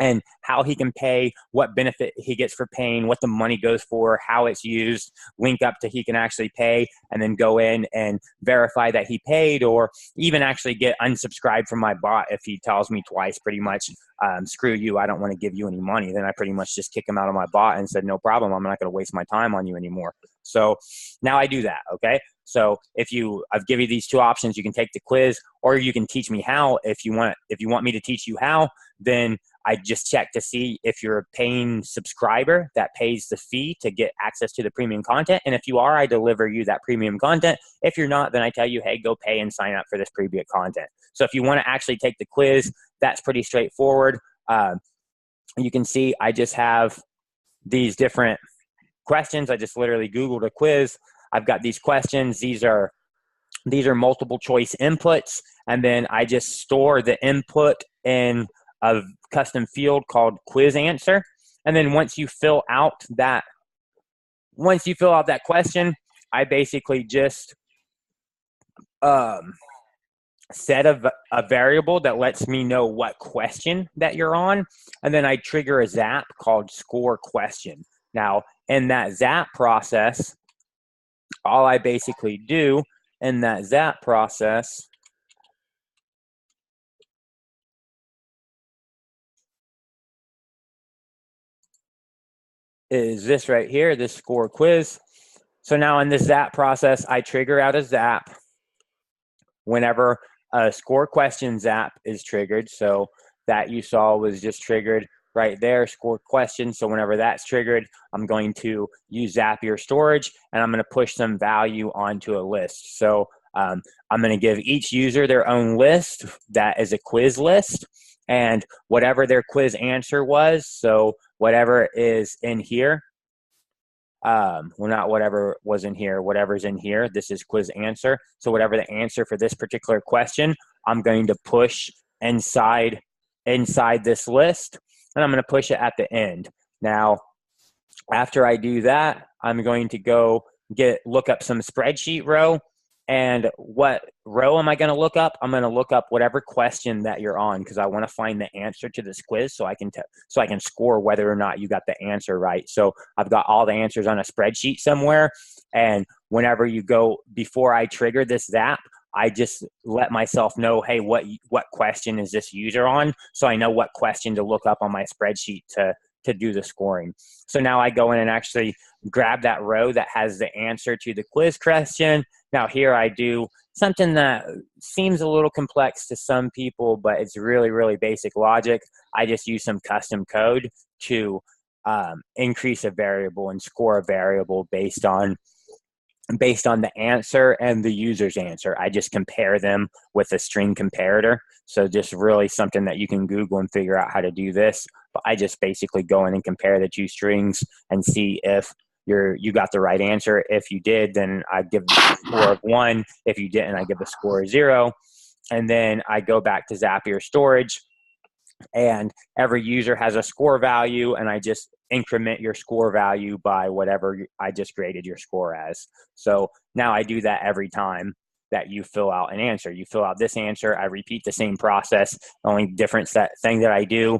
and how he can pay, what benefit he gets for paying, what the money goes for, how it's used, link up to he can actually pay, and then go in and verify that he paid, or even actually get unsubscribed from my bot if he tells me twice pretty much, screw you, I don't want to give you any money. Then I pretty much just kick him out of my bot and said, no problem, I'm not going to waste my time on you anymore. So now I do that, okay? So I've given you these two options. You can take the quiz, or you can teach me how. If you want me to teach you how, then I just check to see if you're a paying subscriber that pays the fee to get access to the premium content. And if you are, I deliver you that premium content. If you're not, then I tell you, hey, go pay and sign up for this premium content. So if you want to actually take the quiz, that's pretty straightforward. You can see I just have these different questions. I just literally Googled a quiz. I've got these questions. These are multiple choice inputs. And then I just store the input in a custom field called quiz answer. And then once you fill out that question, I basically just set a variable that lets me know what question that you're on. And then I trigger a zap called score question. Now, in that zap process, all I basically do in that zap process is this right here, this score quiz. So now in this zap process, I trigger out a zap whenever a score question zap is triggered. So that you saw was just triggered right there, score question. So whenever that's triggered, I'm going to use Zapier storage and I'm going to push some value onto a list. So I'm going to give each user their own list that is a quiz list, and whatever their quiz answer was, so whatever is in here, well, not whatever was in here, whatever's in here, this is quiz answer. So whatever the answer for this particular question, I'm going to push inside this list, and I'm going to push it at the end. Now, after I do that, I'm going to go look up some spreadsheet row. And what row am I going to look up? I'm going to look up whatever question that you're on, because I want to find the answer to this quiz so I can score whether or not you got the answer right. So I've got all the answers on a spreadsheet somewhere, and whenever you go, before I trigger this zap, I just let myself know, hey, what question is this user on? So I know what question to look up on my spreadsheet to do the scoring. So now I go in and actually grab that row that has the answer to the quiz question. Now here I do something that seems a little complex to some people, but it's really, really basic logic. I just use some custom code to increase a variable and score a variable based on the answer and the user's answer. I just compare them with a string comparator. So just really something that you can Google and figure out how to do this. But I just basically go in and compare the two strings and see if you got the right answer. If you did, then I give the score of 1. If you didn't, I give the score of 0. And then I go back to Zapier storage, and every user has a score value, and I just increment your score value by whatever I just graded your score as. So now I do that every time that you fill out an answer. You fill out this answer, I repeat the same process. The only difference thing that I do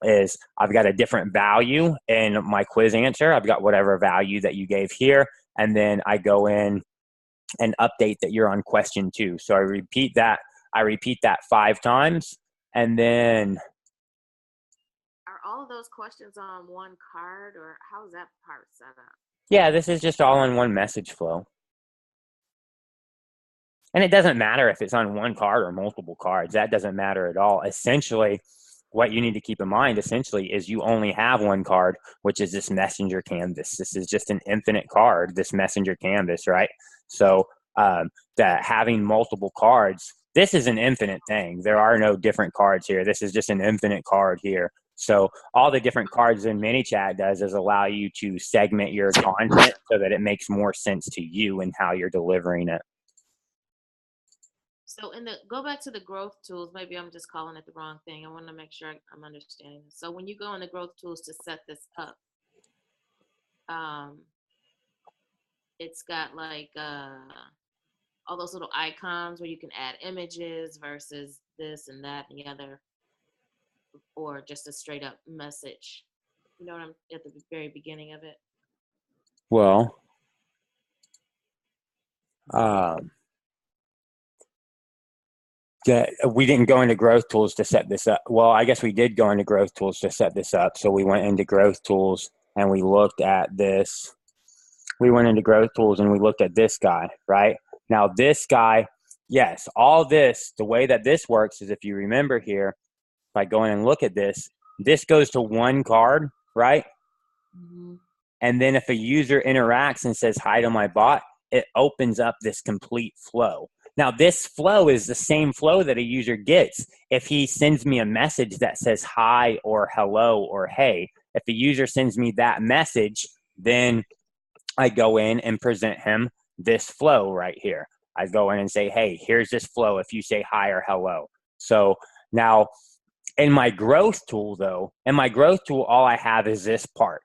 is I've got a different value in my quiz answer. I've got whatever value that you gave here, and then I go in and update that you're on question 2. So I repeat that 5 times, and then all of those questions on one card, or how is that part set up? Yeah, this is just all in one message flow. And it doesn't matter if it's on one card or multiple cards. That doesn't matter at all. Essentially, what you need to keep in mind, is you only have one card, which is this messenger canvas. This is just an infinite card, this messenger canvas, right? So that having multiple cards, this is an infinite thing. There are no different cards here. This is just an infinite card here. So all the different cards in ManyChat does is allow you to segment your content so that it makes more sense to you and how you're delivering it. So go back to the growth tools, maybe I'm just calling it the wrong thing. I want to make sure I'm understanding this. So when you go in the growth tools to set this up, it's got like all those little icons where you can add images versus this and that and the other, or just a straight up message. You know what I'm at the very beginning of it? Well, we didn't go into growth tools to set this up. Well, I guess we did go into growth tools to set this up. So we went into growth tools and we looked at this. We went into growth tools and we looked at this guy, right? Now this guy, yes, all this, the way that this works is, if you remember here, by going and look at this goes to one card, right? Mm-hmm. And then if a user interacts and says hi to my bot, it opens up this complete flow. Now, this flow is the same flow that a user gets if he sends me a message that says hi or hello or hey. If a user sends me that message, then I go in and present him this flow right here. I go in and say, hey, here's this flow if you say hi or hello. So now in my growth tool though, all I have is this part,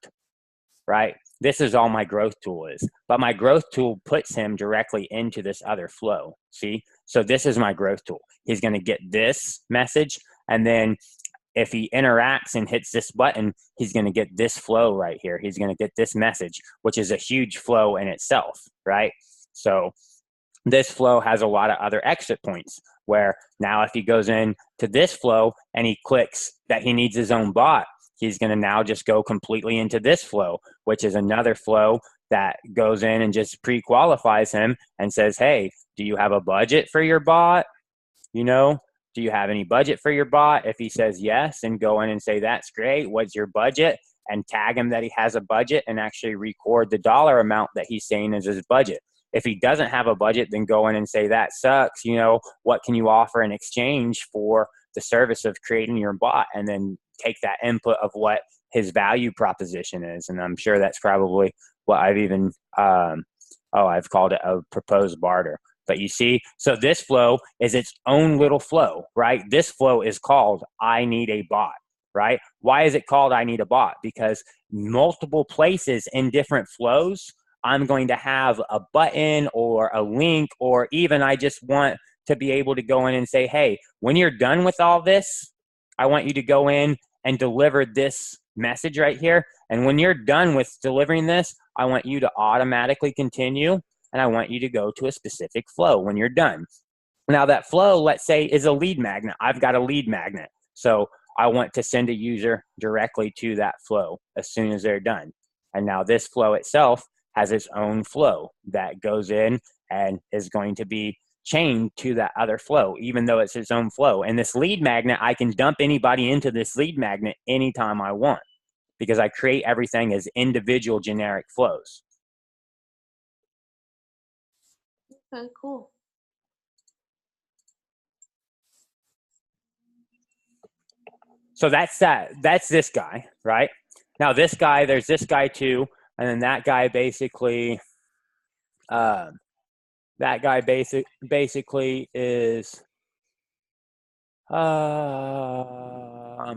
right? This is all my growth tool is, but my growth tool puts him directly into this other flow. See? So this is my growth tool. He's going to get this message. And then if he interacts and hits this button, he's going to get this flow right here. He's going to get this message, which is a huge flow in itself, right? So this flow has a lot of other exit points where now if he goes in to this flow and he clicks that he needs his own bot, he's going to now just go completely into this flow, which is another flow that goes in and just pre-qualifies him and says, hey, do you have a budget for your bot? You know, do you have any budget for your bot? If he says yes, and go in and say, that's great. What's your budget? And tag him that he has a budget and actually record the dollar amount that he's saying is his budget. If he doesn't have a budget, then go in and say, that sucks. You know, what can you offer in exchange for the service of creating your bot? And then take that input of what his value proposition is. And I'm sure that's probably what I've even, I've called it a proposed barter. But you see, so this flow is its own little flow, right? This flow is called I need a bot, right? Why is it called I need a bot? Because multiple places in different flows, I'm going to have a button or a link, or even I just want to be able to go in and say, hey, when you're done with all this, I want you to go in and deliver this message right here. And when you're done with delivering this, I want you to automatically continue. And I want you to go to a specific flow when you're done. Now that flow, let's say, is a lead magnet. I've got a lead magnet. So I want to send a user directly to that flow as soon as they're done. And now this flow itself has its own flow that goes in and is going to be chained to that other flow, even though it's its own flow. And this lead magnet, I can dump anybody into this lead magnet anytime I want because I create everything as individual generic flows. Okay, cool. So that's this guy, right? Now this guy, there's this guy too, and then that guy basically, basically is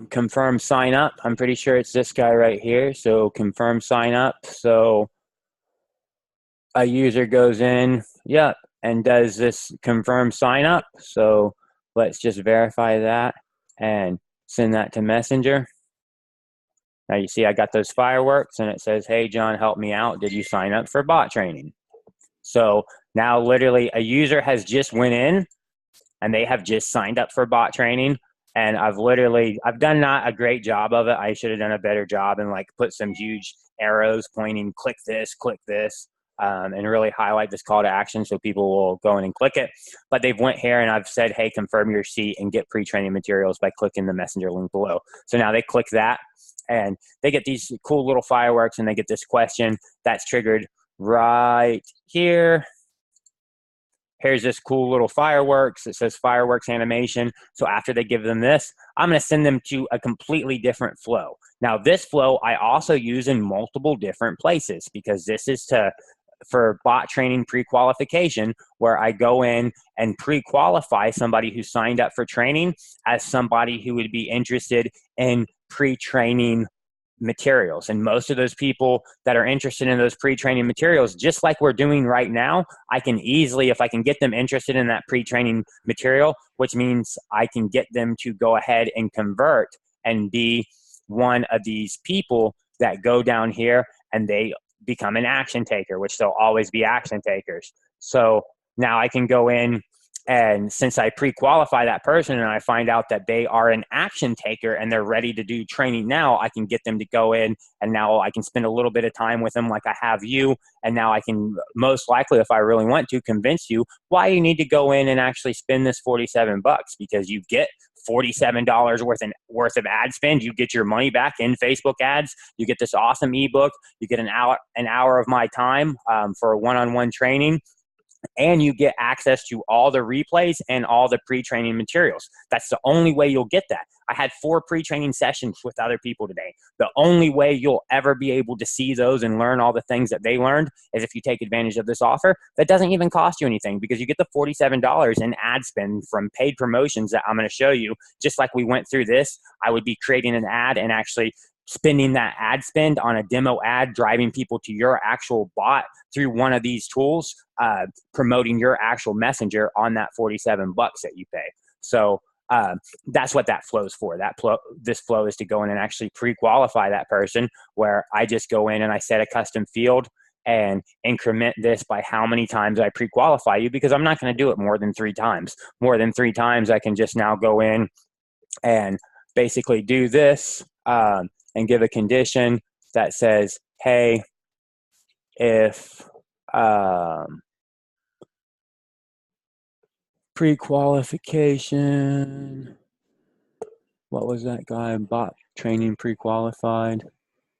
confirm sign up. I'm pretty sure it's this guy right here. So confirm sign up. So a user goes in, yep, and does this confirm sign up. So let's just verify that and send that to Messenger. Now you see I got those fireworks and it says, hey, John, help me out. Did you sign up for bot training? So now literally a user has just went in and they have just signed up for bot training. And I've done not a great job of it. I should have done a better job and like put some huge arrows pointing, click this, and really highlight this call to action so people will go in and click it. But they've went here and I've said, hey, confirm your seat and get pre-training materials by clicking the Messenger link below. So now they click that and they get these cool little fireworks and they get this question that's triggered right here. Here's this cool little fireworks. It says fireworks animation. So after they give them this, I'm going to send them to a completely different flow. Now this flow I also use in multiple different places because this is for bot training pre-qualification, where I go in and pre-qualify somebody who signed up for training as somebody who would be interested in pre-training materials. And most of those people that are interested in those pre-training materials, just like we're doing right now, I can easily, if I can get them interested in that pre-training material, which means I can get them to go ahead and convert and be one of these people that go down here and they become an action taker, which they'll always be action takers. So now I can go in, and since I pre-qualify that person and I find out that they are an action taker and they're ready to do training now, I can get them to go in and now I can spend a little bit of time with them like I have you. And now I can most likely, if I really want to, convince you why you need to go in and actually spend this $47 because you get $47 worth of ad spend. You get your money back in Facebook ads. You get this awesome ebook. You get an hour of my time for a one-on-one training. And you get access to all the replays and all the pre-training materials. That's the only way you'll get that. I had 4 pre-training sessions with other people today. The only way you'll ever be able to see those and learn all the things that they learned is if you take advantage of this offer that doesn't even cost you anything, because you get the $47 in ad spend from paid promotions that I'm going to show you. Just like we went through this, I would be creating an ad and actually spending that ad spend on a demo ad, driving people to your actual bot through one of these tools, promoting your actual messenger on that $47 that you pay. So that's what that flow is for. This flow is to go in and actually pre-qualify that person, where I just go in and I set a custom field and increment this by how many times I pre-qualify you, because I'm not going to do it more than 3 times. More than 3 times, I can just now go in and basically do this and give a condition that says, hey, if pre-qualification, what was that guy? Bot training pre-qualified.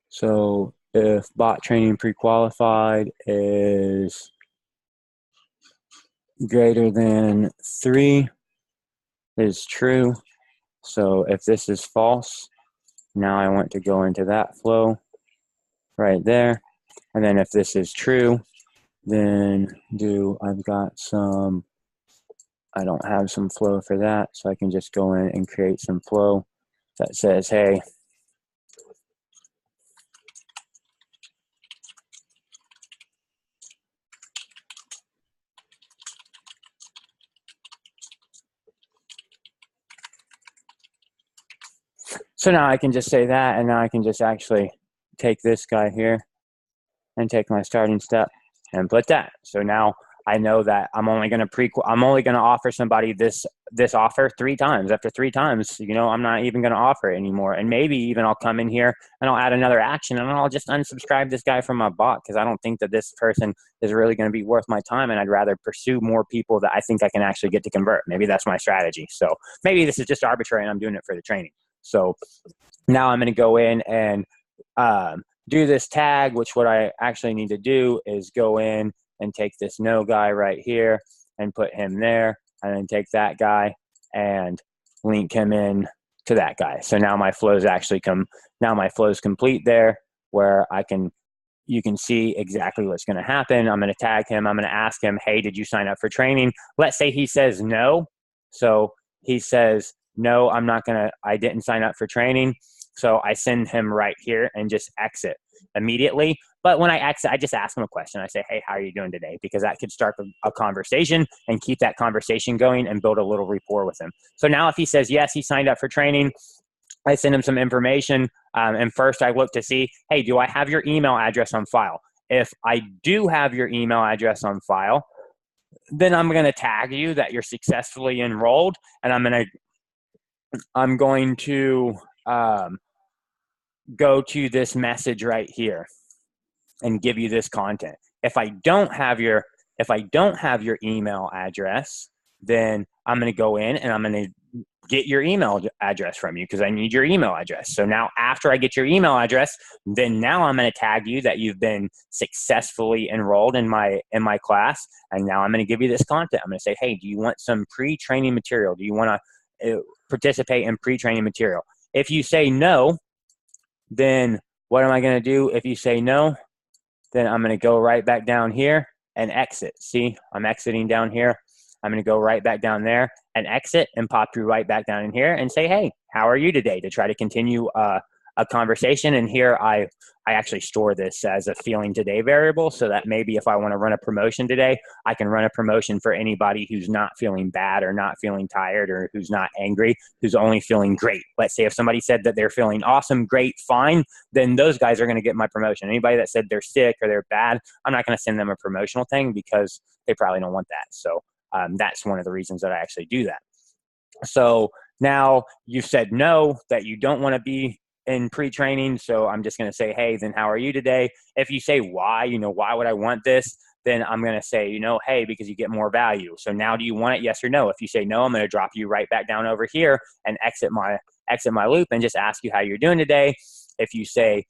So if bot training pre-qualified is greater than 3, is true. So if this is false, now I want to go into that flow right there. And then if this is true, then I've got some, I don't have some flow for that, so I can just go in and create some flow that says, hey, so now I can just say that, and now I can just actually take this guy here and take my starting step and put that. So now I know that I'm only going to offer somebody this offer 3 times. After 3 times, I'm not even going to offer it anymore. And maybe even I'll come in here and I'll add another action, and I'll just unsubscribe this guy from my bot, because I don't think that this person is really going to be worth my time, and I'd rather pursue more people that I think I can actually get to convert. Maybe that's my strategy. So maybe this is just arbitrary and I'm doing it for the training. So now I'm going to go in and do this tag, which what I actually need to do is go in and take this no guy right here and put him there, and then take that guy and link him in to that guy. So now my flow is complete there, where you can see exactly what's going to happen. I'm going to tag him. I'm going to ask him, hey, did you sign up for training? Let's say he says no. So he says, no, I didn't sign up for training. So I send him right here and just exit immediately. But when I exit, I just ask him a question. I say, hey, how are you doing today? Because that could start a conversation and keep that conversation going and build a little rapport with him. So now if he says, yes, he signed up for training, I send him some information. And first I look to see, hey, do I have your email address on file? If I do have your email address on file, then I'm going to tag you that you're successfully enrolled. And I'm going to go to this message right here and give you this content. If I don't have your email address, then I'm going to go in and I'm going to get your email address from you, because I need your email address. So now after I get your email address, then now I'm going to tag you that you've been successfully enrolled in my class. And now I'm going to give you this content. I'm going to say, hey, do you want some pre-training material? Do you want to participate in pre-training material? If you say no, then what am I going to do? If you say no, then I'm going to go right back down here and exit. See, I'm exiting down here. I'm going to go right back down there and exit and pop you right back down in here and say, hey, how are you today? To try to continue a conversation. And here I actually store this as a feeling today variable, so that maybe if I want to run a promotion today, I can run a promotion for anybody who's not feeling bad or not feeling tired or who's not angry, who's only feeling great. Let's say if somebody said that they're feeling awesome, great, fine, then those guys are going to get my promotion. Anybody that said they're sick or they're bad, I'm not going to send them a promotional thing, because they probably don't want that. So that's one of the reasons that I actually do that. So now you've said no, that you don't want to be in pre-training. So I'm just going to say, hey, then how are you today? If you say why, why would I want this? Then I'm going to say, hey, because you get more value. So now do you want it? Yes or no? If you say no, I'm going to drop you right back down over here and exit my loop and just ask you how you're doing today. If you say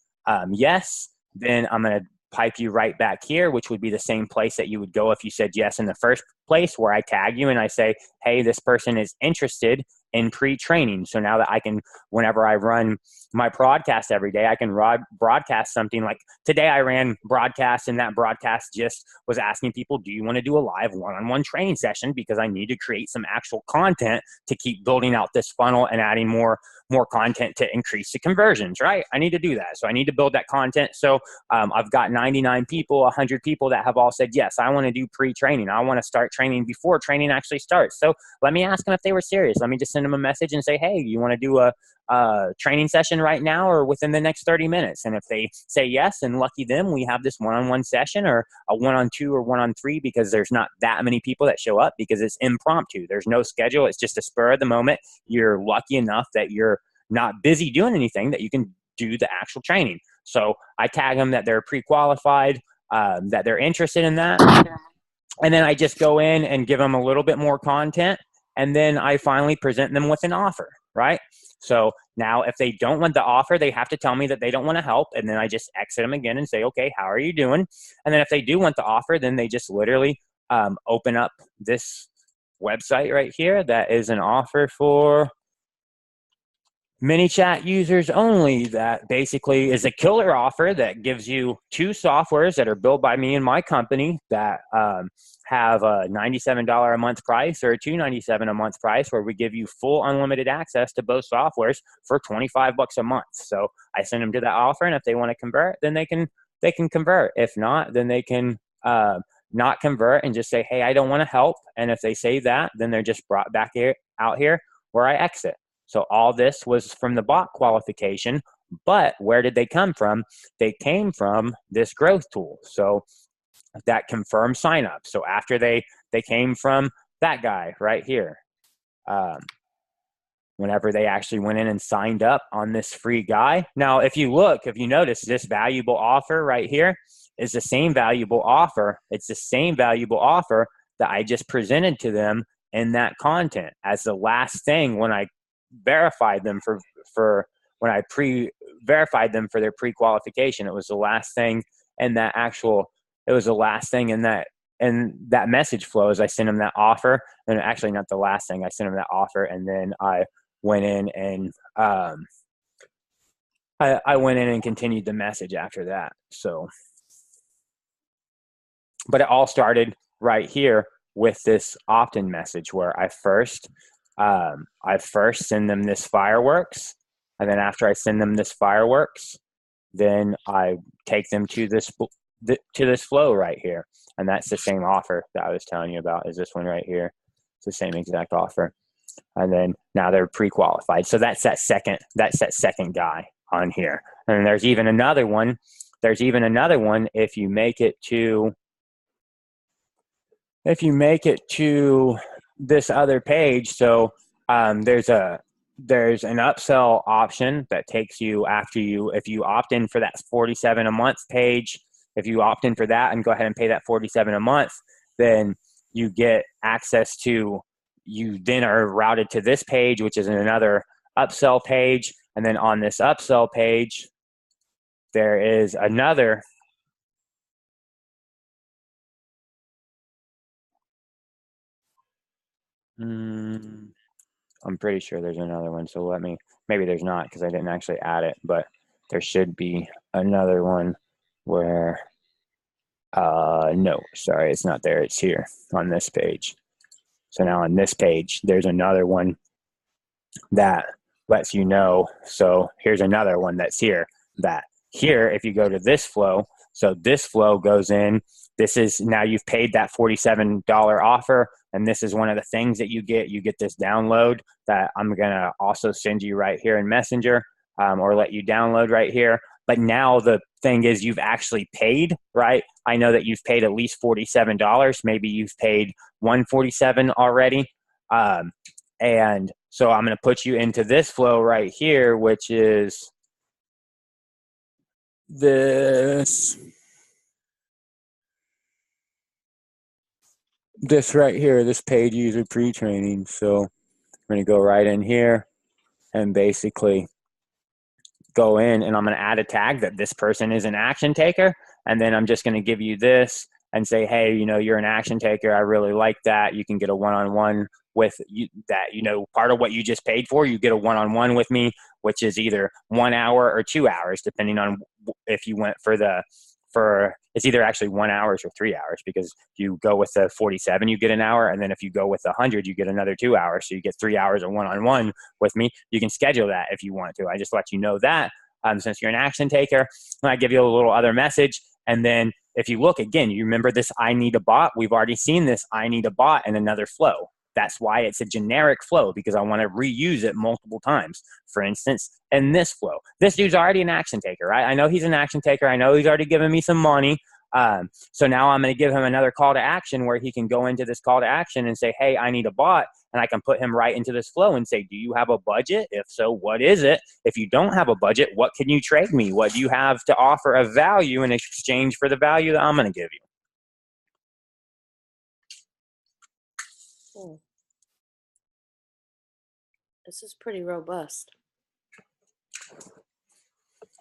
yes, then I'm going to pipe you right back here, which would be the same place that you would go if you said yes in the first place, where I tag you and I say, hey, this person is interested in pre-training. So now that I can, whenever I run my broadcast every day, I can broadcast something like today I ran broadcast, and that broadcast just was asking people, do you want to do a live one-on-one training session? Because I need to create some actual content to keep building out this funnel and adding more content to increase the conversions, right? I need to do that. So I need to build that content. So I've got 99 people, 100 people that have all said, yes, I want to do pre-training. I want to start training before training actually starts. So let me ask them if they were serious. Let me just send them a message and say, hey, you want to do a training session right now or within the next 30 minutes? And if they say yes, and lucky them, we have this one-on-one session or a one-on-two or one-on-three, because there's not that many people that show up because it's impromptu. There's no schedule. It's just a spur of the moment. You're lucky enough that you're not busy doing anything that you can do the actual training. So I tag them that they're pre-qualified, that they're interested in that. And then I just go in and give them a little bit more content. And then I finally present them with an offer, right? So now if they don't want the offer, they have to tell me that they don't want to help. And then I just exit them again and say, okay, how are you doing? And then if they do want the offer, then they just literally open up this website right here that is an offer for ManyChat users only. That basically is a killer offer that gives you 2 softwares that are built by me and my company that have a $97 a month price or a $297 a month price, where we give you full unlimited access to both softwares for $25 a month. So I send them to that offer, and if they want to convert, then they can convert. If not, then they can not convert and just say, hey, I don't want to help. And if they say that, then they're just brought back out here where I exit. So all this was from the bot qualification, but where did they come from? They came from this growth tool. So that confirmed sign up. So after they came from that guy right here, whenever they actually went in and signed up on this free guy. Now, if you notice, this valuable offer right here is the same valuable offer. It's the same valuable offer that I just presented to them in that content as the last thing when I verified them when I verified them for their pre-qualification. It was the last thing in that message flow as I sent them that offer. And actually not the last thing, I sent them that offer, and then I went in and I went in and continued the message after that. So, but it all started right here with this opt-in message where I first send them this fireworks, and then after I send them this fireworks, then I take them to this flow right here, and that's the same offer that I was telling you about. Is this one right here? It's the same exact offer, and then now they're pre-qualified. So that's that second guy on here, and there's even another one. If you make it to this other page. So there's an upsell option that takes you if you opt in for that $47 a month page. If you opt in for that and go ahead and pay that $47 a month, then you get access to, you then are routed to this page, which is another upsell page. And then on this upsell page, there is another I'm pretty sure there's another one. So maybe there's not because I didn't actually add it, but there should be another one where, no, sorry, it's not there. It's here on this page. So now on this page, there's another one that lets you know. So here's another one that's here. If you go to this flow, so this flow goes in. This is now you've paid that $47 offer, and this is one of the things that you get. You get this download that I'm gonna also send you right here in Messenger, or let you download right here. But now the thing is, you've actually paid, right? I know that you've paid at least $47. Maybe you've paid $147 already, and so I'm gonna put you into this flow right here, which is this right here, this paid user pre-training. So I'm going to go right in here and basically go in, and I'm going to add a tag that this person is an action taker. And then I'm just going to give you this. and say, hey, you're an action taker. I really like that. You can get a one-on-one with you, that, part of what you just paid for, you get a one-on-one with me, which is either 1 hour or 2 hours, depending on if you went for it's either actually 1 hour or 3 hours, because if you go with the 47, you get an hour. And then if you go with the 100, you get another 2 hours. So you get 3 hours of one-on-one with me. You can schedule that if you want to. I just let you know that since you're an action taker, and I give you a little other message. And then if you look again, you remember this, I need a bot. We've already seen this, I need a bot in another flow. That's why it's a generic flow, because I want to reuse it multiple times. For instance, in this flow, this dude's already an action taker, right? I know he's an action taker. I know he's already given me some money. So now I'm going to give him another call to action where he can go into this call to action and say, hey, I need a bot. And I can put him right into this flow and say, do you have a budget? If so, what is it? If you don't have a budget, what can you trade me? What do you have to offer of value in exchange for the value that I'm going to give you? Cool. This is pretty robust.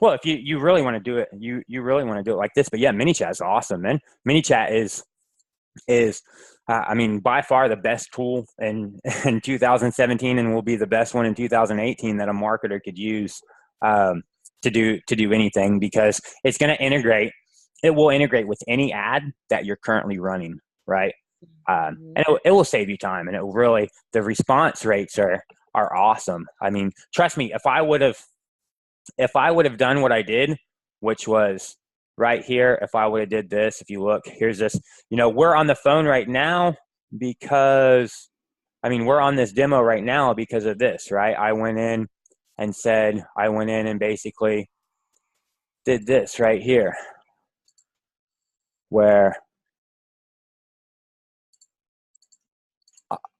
Well, if you really want to do it, you really want to do it like this. But yeah, ManyChat is awesome, man. ManyChat is by far the best tool in 2017, and will be the best one in 2018 that a marketer could use to do anything, because it's going to integrate. It will integrate with any ad that you're currently running, right? And it will save you time, and it will really, the response rates are awesome. I mean, trust me, if I would have done what I did, which was right here, if I would have did this, if you look, here's this, we're on the phone right now because, we're on this demo right now because of this, right? I went in and basically did this right here, where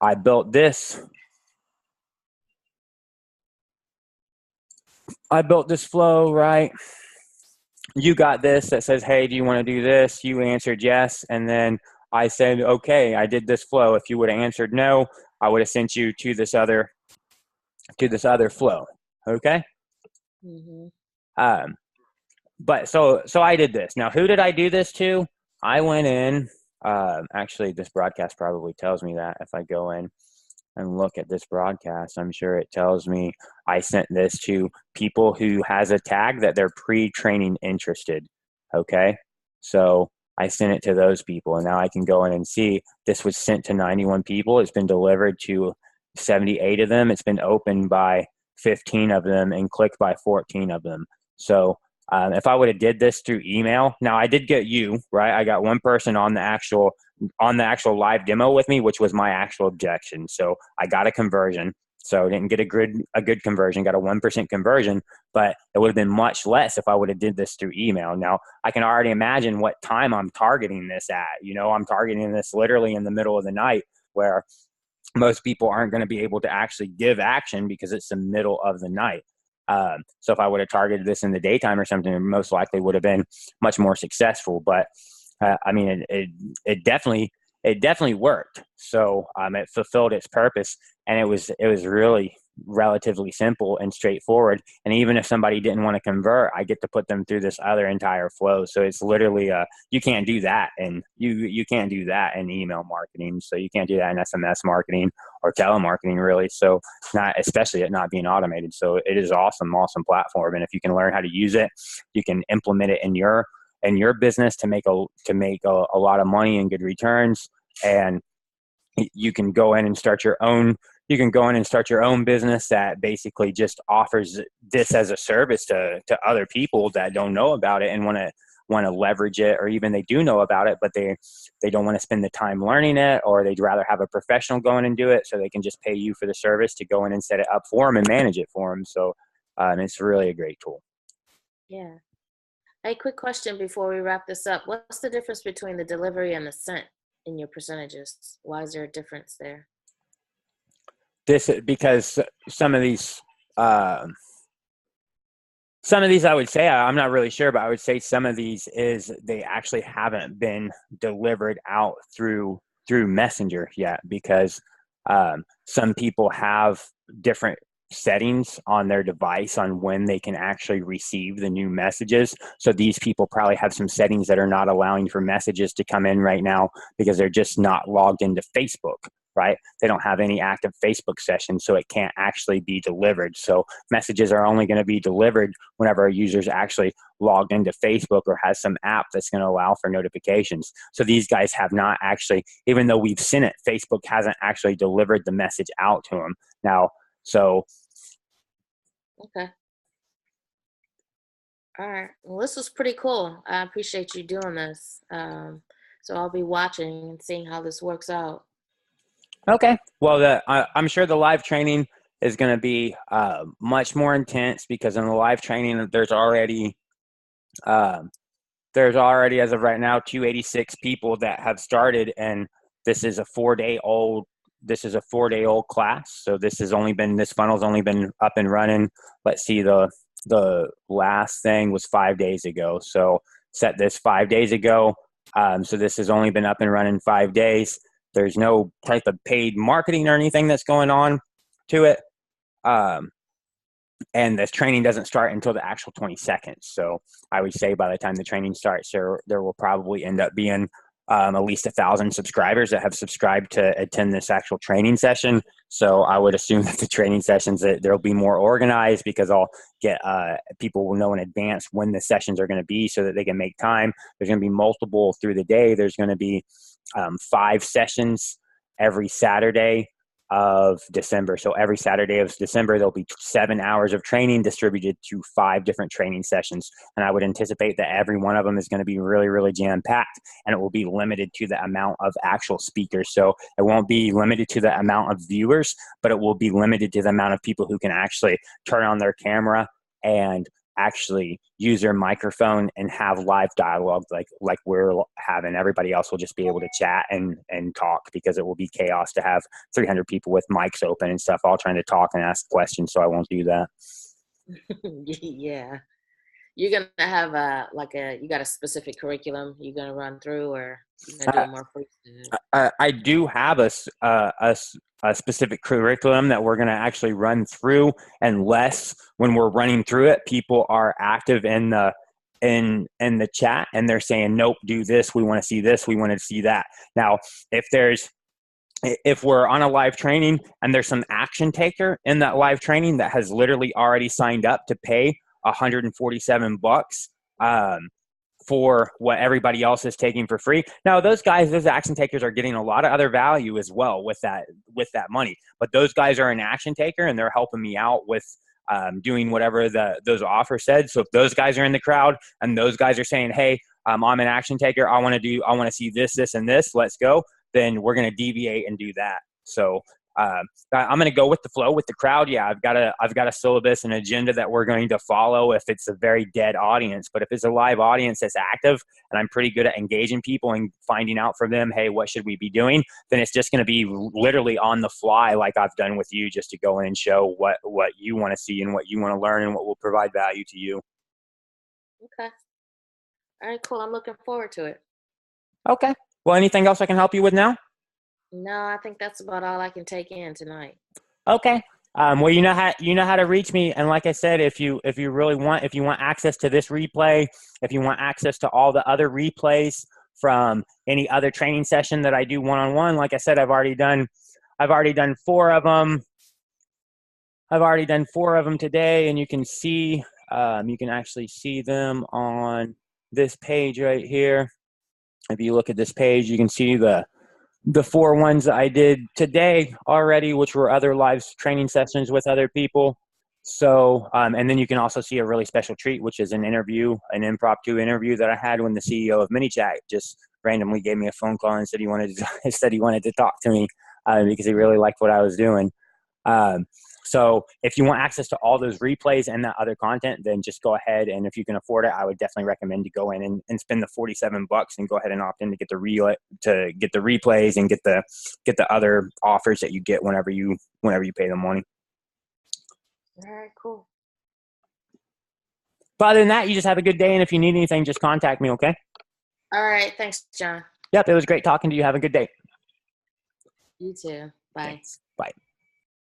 I built this. I built this flow, right? You got this that says, hey, do you want to do this? You answered yes. And then I said, okay, I did this flow. If you would have answered no, I would have sent you to this other flow. Okay. Mm-hmm. But so I did this. Now, who did I do this to? I went in, actually this broadcast probably tells me that if I go in and look at this broadcast, I'm sure it tells me I sent this to people who has a tag that they're pre-training interested. Okay. So I sent it to those people, and now I can go in and see this was sent to 91 people. It's been delivered to 78 of them. It's been opened by 15 of them and clicked by 14 of them. So if I would have did this through email, now I did get you, right? I got one person on the actual live demo with me, which was my actual objection. So I got a conversion. So I didn't get a good conversion, got a 1% conversion, but it would have been much less if I would have did this through email. Now I can already imagine what time I'm targeting this at. I'm targeting this literally in the middle of the night, where most people aren't going to be able to actually give action because it's the middle of the night. So if I would have targeted this in the daytime or something, it most likely would have been much more successful. But it definitely worked. So it fulfilled its purpose, and it was really relatively simple and straightforward. And even if somebody didn't want to convert, I get to put them through this other entire flow. So it's literally you can't do that, and you can't do that in email marketing. So you can't do that in SMS marketing or telemarketing, really. So not, especially it not being automated. So it is awesome platform. And if you can learn how to use it, you can implement it in your business to make a lot of money and good returns. And you can go in and start your own business that basically just offers this as a service to other people that don't know about it and want to leverage it, or even they do know about it, but they don't want to spend the time learning it, or they'd rather have a professional go in and do it, so they can just pay you for the service to go in and set it up for them and manage it for them. So it's really a great tool. Yeah. A quick question before we wrap this up. What's the difference between the delivery and the sent in your percentages? Why is there a difference there? Because some of these I would say, I'm not really sure, but I would say some of these is they actually haven't been delivered out through Messenger yet, because some people have different settings on their device on when they can actually receive the new messages. So these people probably have some settings that are not allowing for messages to come in right now because they're just not logged into Facebook, right? They don't have any active Facebook sessions, so it can't actually be delivered. So messages are only going to be delivered whenever a user's actually logged into Facebook or has some app that's going to allow for notifications. So these guys have not actually, even though we've seen it, Facebook hasn't actually delivered the message out to them. Now, so. Okay. All right. Well, this was pretty cool. I appreciate you doing this. So I'll be watching and seeing how this works out. Okay. Well, I'm sure the live training is going to be much more intense because in the live training, there's already, as of right now, 286 people that have started, and this is a 4-day old. This is a 4-day old class. So this funnel's only been up and running. Let's see, the last thing was 5 days ago. So set this 5 days ago. So this has only been up and running 5 days. There's no type of paid marketing or anything that's going on to it. And this training doesn't start until the actual 22nd. So I would say by the time the training starts, there will probably end up being at least 1,000 subscribers that have subscribed to attend this actual training session. So I would assume that the training sessions, that there'll be more organized because I'll get people will know in advance when the sessions are going to be so that they can make time. There's going to be multiple through the day. There's going to be 5 sessions every Saturday of December. So every Saturday of December, there'll be 7 hours of training distributed to 5 different training sessions. And I would anticipate that every one of them is going to be really, really jam-packed, and it will be limited to the amount of actual speakers. So it won't be limited to the amount of viewers, but it will be limited to the amount of people who can actually turn on their camera and actually use their microphone and have live dialogue like we're having. Everybody else will just be able to chat and talk because it will be chaos to have 300 people with mics open and stuff all trying to talk and ask questions. So I won't do that. Yeah. You're going to have you got a specific curriculum you're going to run through, or you're going to do it more freestyle? I do have a specific curriculum that we're going to actually run through, unless when we're running through it, people are active in the chat and they're saying, nope, do this. We want to see this. We want to see that. Now, if we're on a live training and there's some action taker in that live training that has literally already signed up to pay $147 for what everybody else is taking for free. Now, those action takers are getting a lot of other value as well with that money. But those guys are an action taker and they're helping me out with doing whatever those offers said. So if those guys are in the crowd and those guys are saying, hey, I'm an action taker, I want to see this, and this, let's go, then we're going to deviate and do that. So I'm going to go with the flow with the crowd. Yeah, I've got a syllabus and agenda that we're going to follow if it's a very dead audience. But if it's a live audience that's active and I'm pretty good at engaging people and finding out from them, hey, what should we be doing? Then it's just going to be literally on the fly like I've done with you, just to go in and show what you want to see and what you want to learn and what will provide value to you. Okay. All right, cool. I'm looking forward to it. Okay. Well, anything else I can help you with now? No, I think that's about all I can take in tonight. Okay. Well, you know how to reach me, and like I said, if you want access to this replay, if you want access to all the other replays from any other training session that I do one-on-one, like I said, I've already done 4 of them. I've already done 4 of them today, and you can actually see them on this page right here. If you look at this page, you can see the 4 ones that I did today already, which were other live training sessions with other people. So, and then you can also see a really special treat, which is an impromptu interview that I had when the CEO of MiniChat just randomly gave me a phone call and said he wanted to talk to me because he really liked what I was doing. So if you want access to all those replays and that other content, then just go ahead. And if you can afford it, I would definitely recommend to go in and spend the $47 and go ahead and opt in to get the replays and get the other offers that you get whenever you pay the money. All right, cool. But other than that, you just have a good day. And if you need anything, just contact me. Okay. All right. Thanks, John. Yep. It was great talking to you. Have a good day. You too. Bye. Thanks.